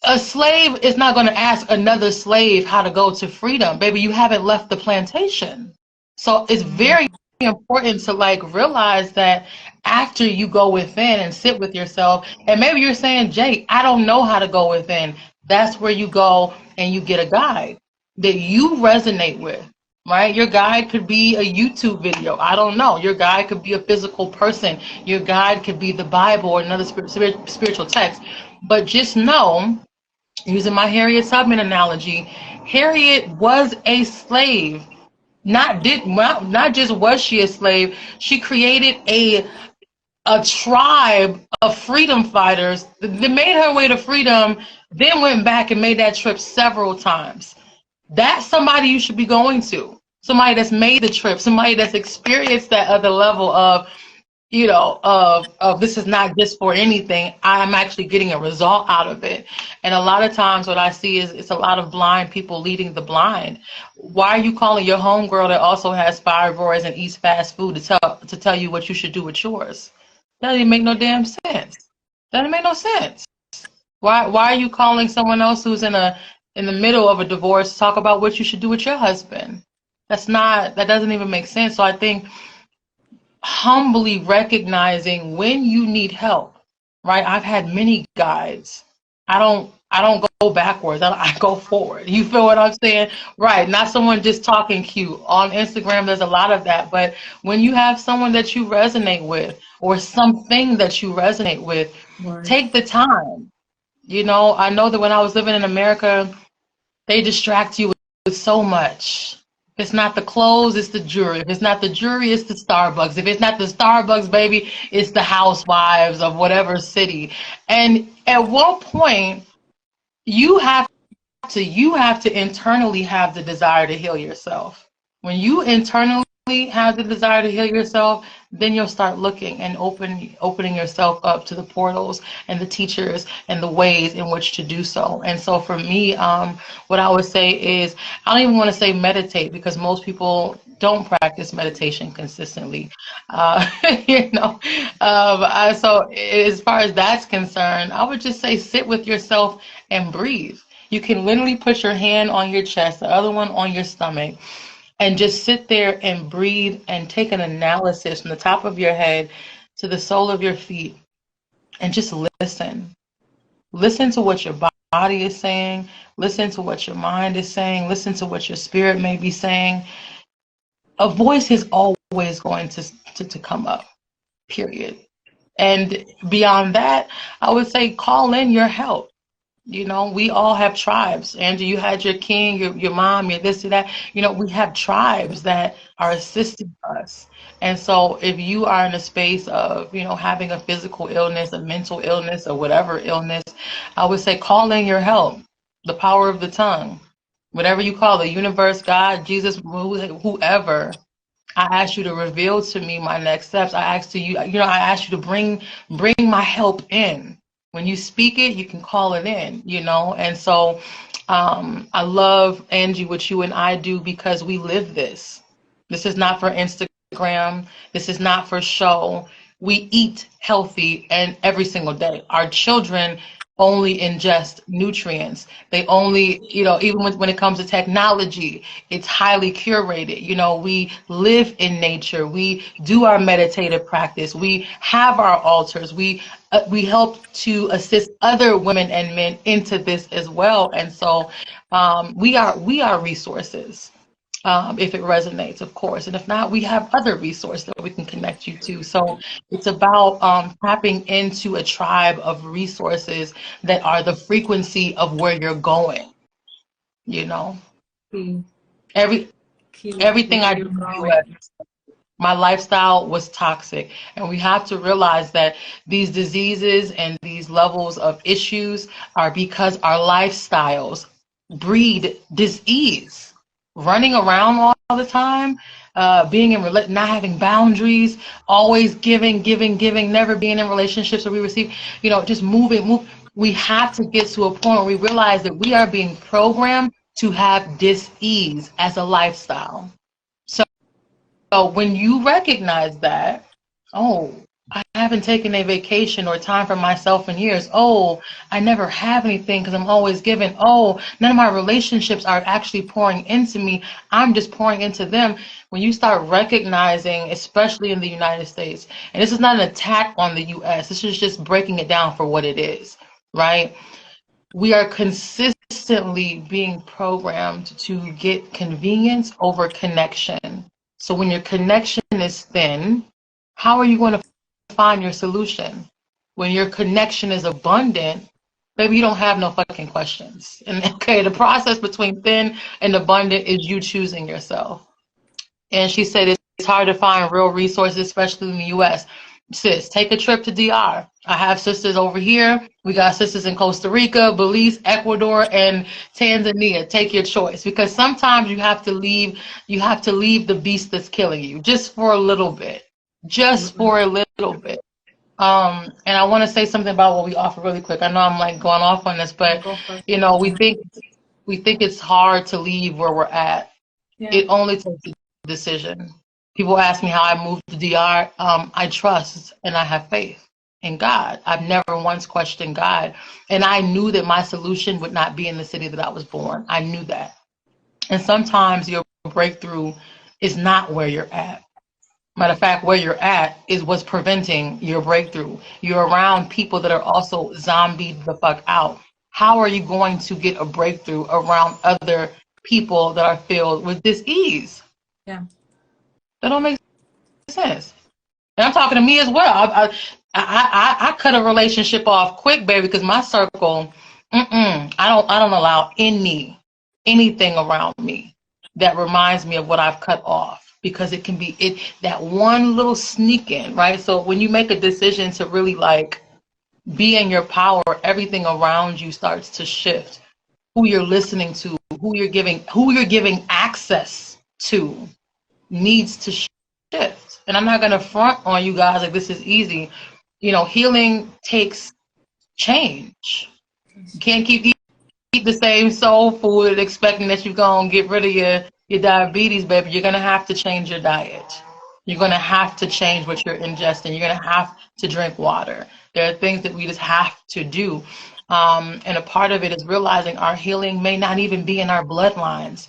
A slave is not going to ask another slave how to go to freedom. Baby, you haven't left the plantation. So it's very important to like realize that after you go within and sit with yourself, and maybe you're saying, Jake, I don't know how to go within. That's where you go and you get a guide that you resonate with, right? Your guide could be a YouTube video. I don't know. Your guide could be a physical person. Your guide could be the Bible or another spiritual text. But just know, using my Harriet Tubman analogy, Harriet was a slave. Not just was she a slave, she created a tribe of freedom fighters that made her way to freedom, then went back and made that trip several times. That's somebody you should be going to. Somebody that's made the trip, somebody that's experienced that other level of, of this is not just for anything. I'm actually getting a result out of it. And a lot of times what I see is it's a lot of blind people leading the blind. Why are you calling your homegirl that also has fibroids and eats fast food to tell you what you should do with yours? That doesn't make no damn sense. That doesn't make no sense. Why are you calling someone else who's in the middle of a divorce to talk about what you should do with your husband? That doesn't even make sense. So I think humbly recognizing when you need help, right? I've had many guides. I don't go backwards. I go forward. You feel what I'm saying? Right. Not someone just talking cute. On Instagram, there's a lot of that. But when you have someone that you resonate with or something that you resonate with, take the time. I know that when I was living in America, they distract you with so much. If it's not the clothes, it's the jewelry. If it's not the jewelry, it's the Starbucks. If it's not the Starbucks, baby, it's the housewives of whatever city. And at one point, you have to internally have the desire to heal yourself. When you internally have the desire to heal yourself, then you'll start looking and opening yourself up to the portals and the teachers and the ways in which to do so. And so for me, what I would say is, I don't even want to say meditate, because most people don't practice meditation consistently. So as far as that's concerned, I would just say sit with yourself and breathe. You can literally put your hand on your chest, the other one on your stomach, and just sit there and breathe and take an analysis from the top of your head to the sole of your feet and just listen. Listen to what your body is saying. Listen to what your mind is saying. Listen to what your spirit may be saying. A voice is always going to come up, period. And beyond that, I would say call in your help. We all have tribes. Angie, you had your king, your mom, your this, or that. We have tribes that are assisting us. And so if you are in a space of, having a physical illness, a mental illness, or whatever illness, I would say call in your help, the power of the tongue, whatever you call it, universe, God, Jesus, whoever. I ask you to reveal to me my next steps. I ask you to bring my help in. When you speak it, you can call it in, And so I love, Angie, what you and I do, because we live this. This is not for Instagram. This is not for show. We eat healthy and every single day. Our children only ingest nutrients. They only, even when it comes to technology, it's highly curated. We live in nature. We do our meditative practice. We have our altars. We help to assist other women and men into this as well. And so we are resources. If it resonates, of course. And if not, we have other resources that we can connect you to. So it's about tapping into a tribe of resources that are the frequency of where you're going. Everything I do, my lifestyle was toxic. And we have to realize that these diseases and these levels of issues are because our lifestyles breed disease. Running around all the time, being in not having boundaries, always giving, never being in relationships where we receive, just move. We have to get to a point where we realize that we are being programmed to have dis-ease as a lifestyle. So when you recognize that, I haven't taken a vacation or time for myself in years. Oh, I never have anything because I'm always giving. Oh, none of my relationships are actually pouring into me. I'm just pouring into them. When you start recognizing, especially in the United States, and this is not an attack on the US, this is just breaking it down for what it is, right? We are consistently being programmed to get convenience over connection. So when your connection is thin, how are you going to find your solution? When your connection is abundant, baby, you don't have no fucking questions. And okay, the process between thin and abundant is you choosing yourself. And she said it's hard to find real resources, especially in the US. Sis, take a trip to DR. I have sisters over here. We got sisters in Costa Rica, Belize, Ecuador, and Tanzania. Take your choice. Because sometimes you have to leave the beast that's killing you just for a little bit. Just for a little bit. And I want to say something about what we offer really quick. I know I'm like going off on this, but you know, we think it's hard to leave where we're at. Yeah. It only takes a decision. People ask me how I moved to DR. I trust and I have faith in God. I've never once questioned God. And I knew that my solution would not be in the city that I was born. I knew that. And sometimes your breakthrough is not where you're at. Matter of fact, where you're at is what's preventing your breakthrough. You're around people that are also zombied the fuck out. How are you going to get a breakthrough around other people that are filled with dis-ease? Yeah. That don't make sense. And I'm talking to me as well. I cut a relationship off quick, baby, because my circle, I don't allow anything around me that reminds me of what I've cut off, because it can be that one little sneak in, right? So when you make a decision to really like be in your power, everything around you starts to shift. Who you're listening to, who you're giving access to needs to shift. And I'm not going to front on you guys like this is easy. You know, healing takes change. You can't keep eat the same soul food expecting that you're going to get rid of your diabetes, baby. You're going to have to change your diet. You're going to have to change what you're ingesting. You're going to have to drink water. There are things that we just have to do. And a part of it is realizing our healing may not even be in our bloodlines.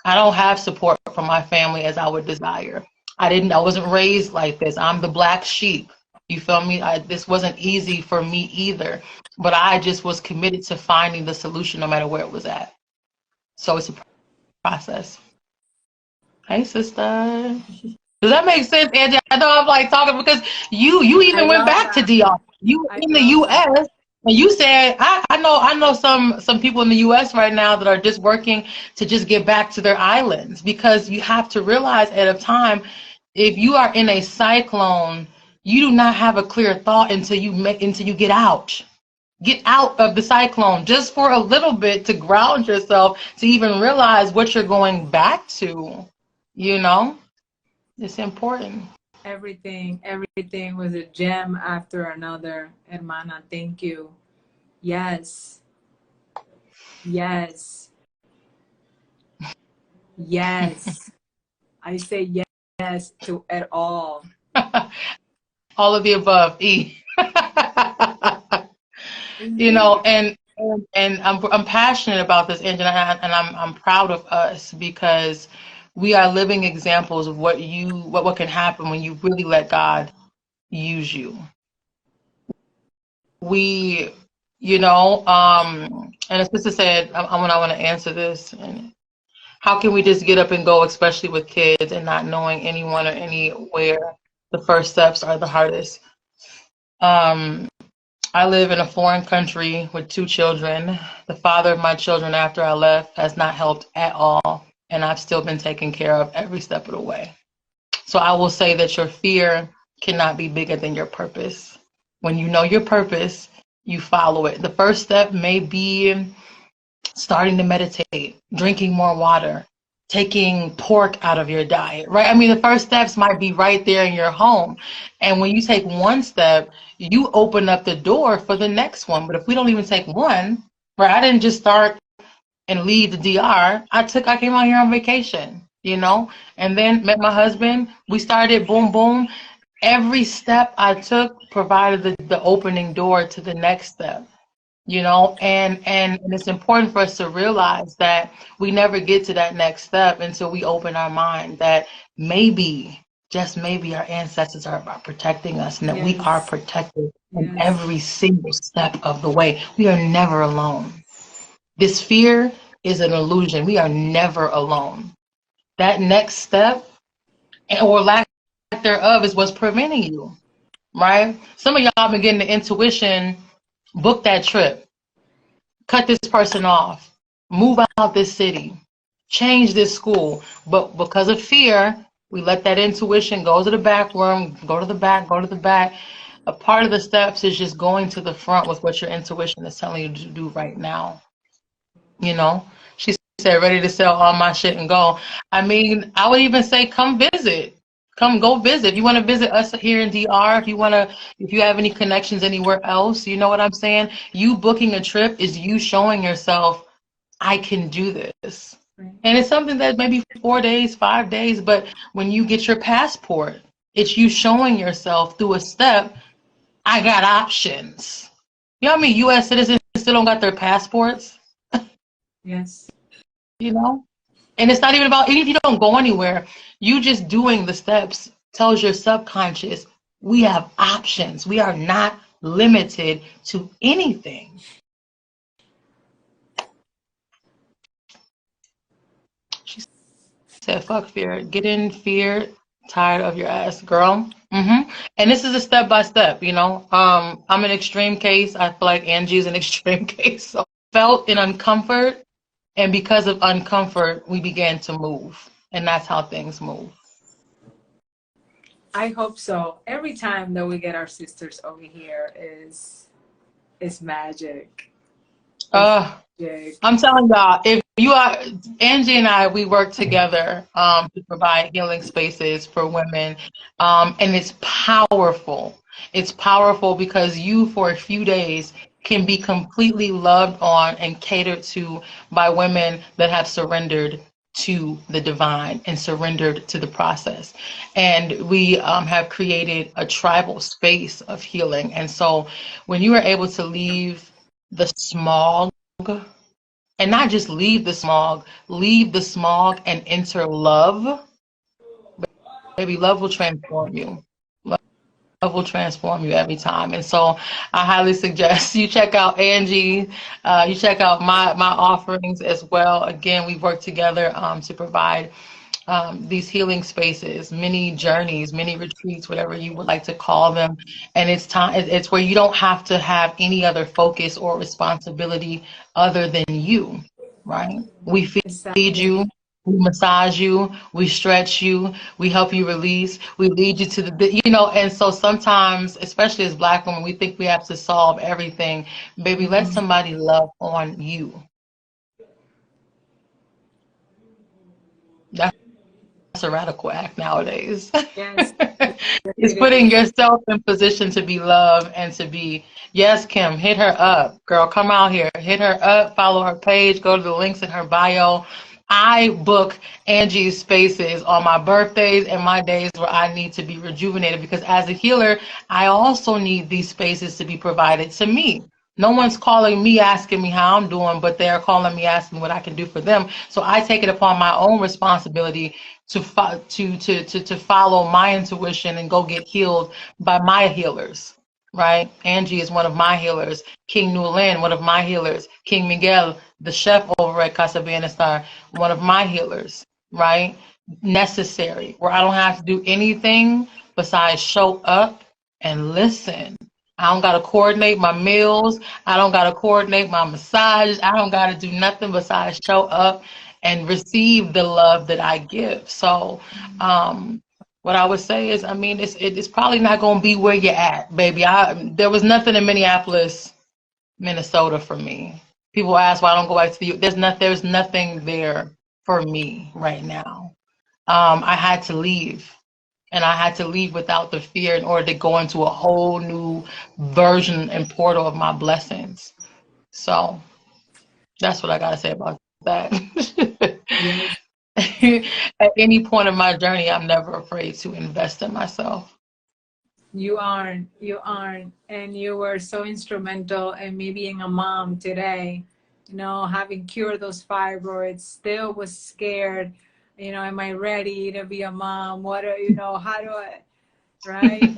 I don't have support from my family as I would desire. I wasn't raised like this. I'm the black sheep. You feel me? This wasn't easy for me either, but I just was committed to finding the solution no matter where it was at. So it's a process. Hey, sister. Does that make sense, Angie? I know I'm like talking because you even went back to DR. You were in the US. And you said, I know some people in the US right now that are just working to just get back to their islands, because you have to realize at a time, if you are in a cyclone, you do not have a clear thought until you get out. Get out of the cyclone just for a little bit to ground yourself, to even realize what you're going back to. You know, it's important. Everything was a gem after another. Hermana, thank you. Yes. Yes. Yes. I say yes to it all. All of the above. E. You know, and I'm passionate about this, and I'm proud of us, because we are living examples of what can happen when you really let God use you. We, you know, and a sister said, I want to answer this. And how can we just get up and go, especially with kids and not knowing anyone or anywhere? The first steps are the hardest. I live in a foreign country with 2 children. The father of my children after I left has not helped at all, and I've still been taken care of every step of the way. So I will say that your fear cannot be bigger than your purpose. When you know your purpose, you follow it. The first step may be starting to meditate, drinking more water, taking pork out of your diet, right? I mean, the first steps might be right there in your home. And when you take one step, you open up the door for the next one. But if we don't even take one, right? I didn't just start and leave the DR. I came out here on vacation, you know, and then met my husband. We started boom, boom. every step I took provided the opening door to the next step. You know, and it's important for us to realize that we never get to that next step until we open our mind that maybe, just maybe, our ancestors are protecting us and that we are Yes. protected in Yes. every single step of the way. We are never alone. This fear is an illusion. We are never alone. That next step, or lack thereof, is what's preventing you, right? Some of y'all been getting the intuition, book that trip, cut this person off, move out this city, change this school. But because of fear, we let that intuition go to the back room, go to the back, go to the back. A part of the steps is just going to the front with what your intuition is telling you to do right now. You know, she said, ready to sell all my shit and go. I mean, I would even say, come visit. Come go visit. If you want to visit us here in DR, if you have any connections anywhere else, you know what I'm saying? You booking a trip is you showing yourself, I can do this. Right. And it's something that maybe 4 days, 5 days, but when you get your passport, it's you showing yourself through a step, I got options. You know how many US citizens still don't got their passports? Yes. You know? And it's not even about, even if you don't go anywhere, you just doing the steps tells your subconscious we have options. We are not limited to anything. She said, fuck fear. Get in fear, tired of your ass, girl. And this is a step by step, you know. I'm an extreme case. I feel like Angie's an extreme case. So felt in uncomfort, and because of uncomfort, we began to move. And that's how things move. I hope so. Every time that we get our sisters over here is magic. It's Uh, magic. I'm telling y'all, if you are, Angie and I, we work together to provide healing spaces for women. And it's powerful. It's powerful because you, for a few days, can be completely loved on and catered to by women that have surrendered to the divine and surrendered to the process. And we have created a tribal space of healing. And so when you are able to leave the smog, and not just leave the smog and enter love, baby, love will transform you. Love will transform you every time. And so I highly suggest you check out Angie, you check out my offerings as well. Again, we work together to provide these healing spaces, mini journeys, mini retreats, whatever you would like to call them. And it's time, it's where you don't have to have any other focus or responsibility other than you, right? We feed Exactly. you, we massage you, we stretch you, we help you release, we lead you to the, you know. And so sometimes, especially as Black women, we think we have to solve everything. Baby, let Mhm. somebody love on you. That's a radical act nowadays. Yes, yes, It's it is. putting yourself in position to be loved and to be, yes, Kim, hit her up. Girl, come out here. Hit her up, follow her page, go to the links in her bio. I book Angie's spaces on my birthdays and my days where I need to be rejuvenated, because as a healer, I also need these spaces to be provided to me. No one's calling me asking me how I'm doing, but they're calling me asking what I can do for them. So I take it upon my own responsibility to follow my intuition and go get healed by my healers, right? Angie is one of my healers. King Newlin, one of my healers. King Miguel, the chef over at Casa Bienestar, one of my healers, right? Necessary, where I don't have to do anything besides show up and listen. I don't got to coordinate my meals. I don't got to coordinate my massage. I don't got to do nothing besides show up and receive the love that I give. So, what I would say is, I mean, it's probably not going to be where you're at, baby. There was nothing in Minneapolis, Minnesota for me. People ask why I don't go back to the. There's nothing there for me right now. I had to leave. And I had to leave without the fear in order to go into a whole new version and portal of my blessings. So that's what I got to say about that. Yes. At any point of my journey, I'm never afraid to invest in myself. You aren't, and you were so instrumental in me being a mom today. You know, having cured those fibroids, still was scared. You know, am I ready to be a mom? What do you know? How do I? Right?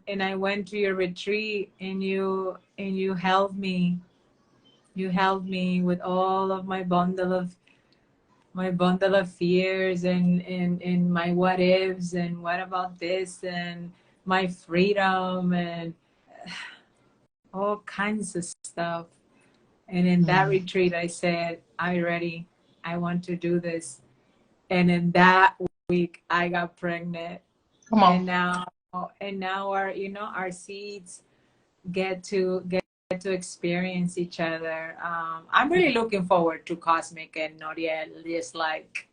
And I went to your retreat, and you held me. You held me with all of my bundle of fears and my what ifs and what about this and my freedom and all kinds of stuff. And in that retreat, I said, I'm ready. I want to do this. And in that week, I got pregnant. Come on. And now our, you know, our seeds get to experience each other. I'm really looking forward to Cosmic and Noriel just like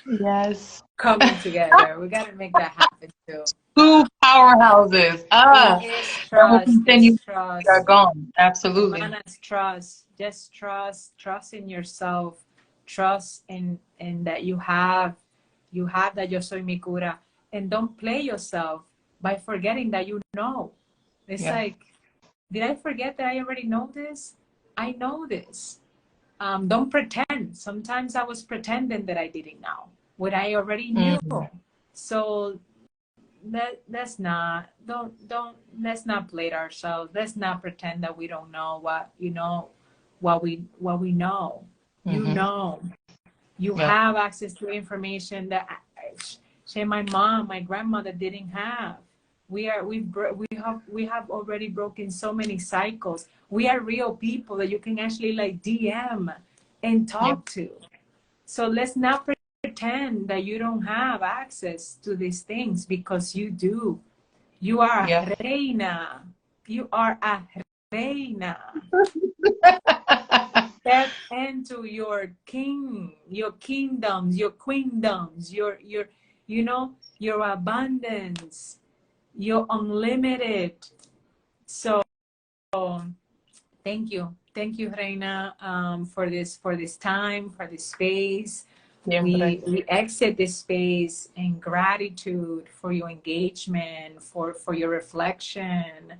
Yes. coming together. We got to make that happen too. Two powerhouses. It is That will trust. continue. It's trust. We are gone. Absolutely. Hermana's trust. Just trust in yourself. Trust in that you have that yo soy mi cura. And don't play yourself by forgetting that you know. It's like, did I forget that I already know this? I know this. Don't pretend. Sometimes I was pretending that I didn't know what I already knew. So let's not let's not play ourselves. Let's not pretend that we don't know what we know. You know, you have access to information that say my mom, my grandmother didn't have. We have already broken so many cycles. We are real people that you can actually like DM and talk to. So let's not pretend that you don't have access to these things, because you do. You are a reina. You are a reina. Step into your kingdoms, your queendoms, your you know, your abundance, your unlimited. So thank you, Reina, for this time, for this space. We exit this space in gratitude for your engagement, for your reflection,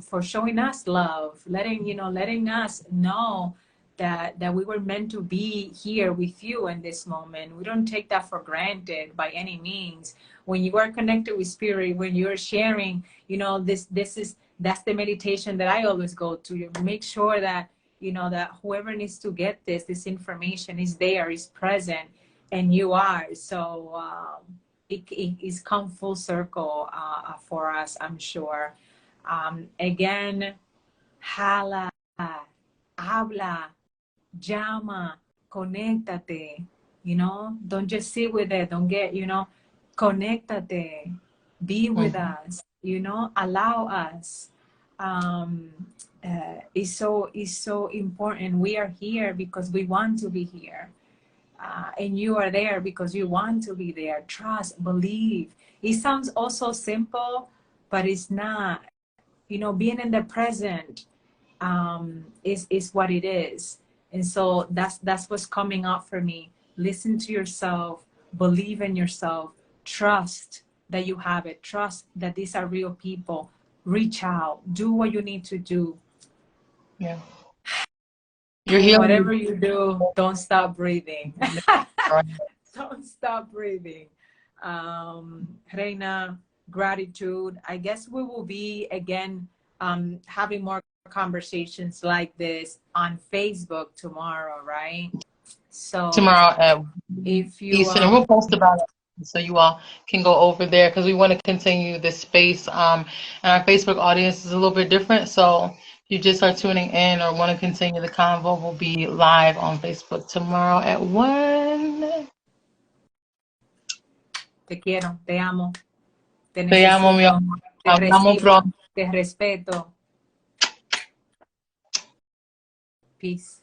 for showing us love, letting us know that we were meant to be here with you in this moment. We don't take that for granted by any means. When you are connected with spirit, when you're sharing, you know, that's the meditation that I always go to. You make sure that, you know, that whoever needs to get this information is there, is present, and you are. So it is come full circle for us, I'm sure. Again, jala, habla, llama, conéctate, you know, don't just sit with it, don't get, you know, conéctate, be with us, you know, allow us. Is so important. We are here because we want to be here, and you are there because you want to be there. Trust, believe. It sounds also simple, but it's not. You know, being in the present is what it is. And so that's what's coming up for me. Listen to yourself, believe in yourself, trust that you have it, trust that these are real people. Reach out, do what you need to do. Yeah. You're healing. Whatever you do, don't stop breathing. Don't stop breathing. Reina, gratitude. I guess we will be again having more conversations like this on Facebook tomorrow, right? So tomorrow at if you Eastern, and we'll post about it so you all can go over there, because we want to continue this space. And our Facebook audience is a little bit different, so if you just are tuning in or want to continue the convo, we'll be live on Facebook tomorrow at 1. te quiero, te amo, te amo, mi necesito, amor. te Hablamos recibo, pronto. te respeto. Peace.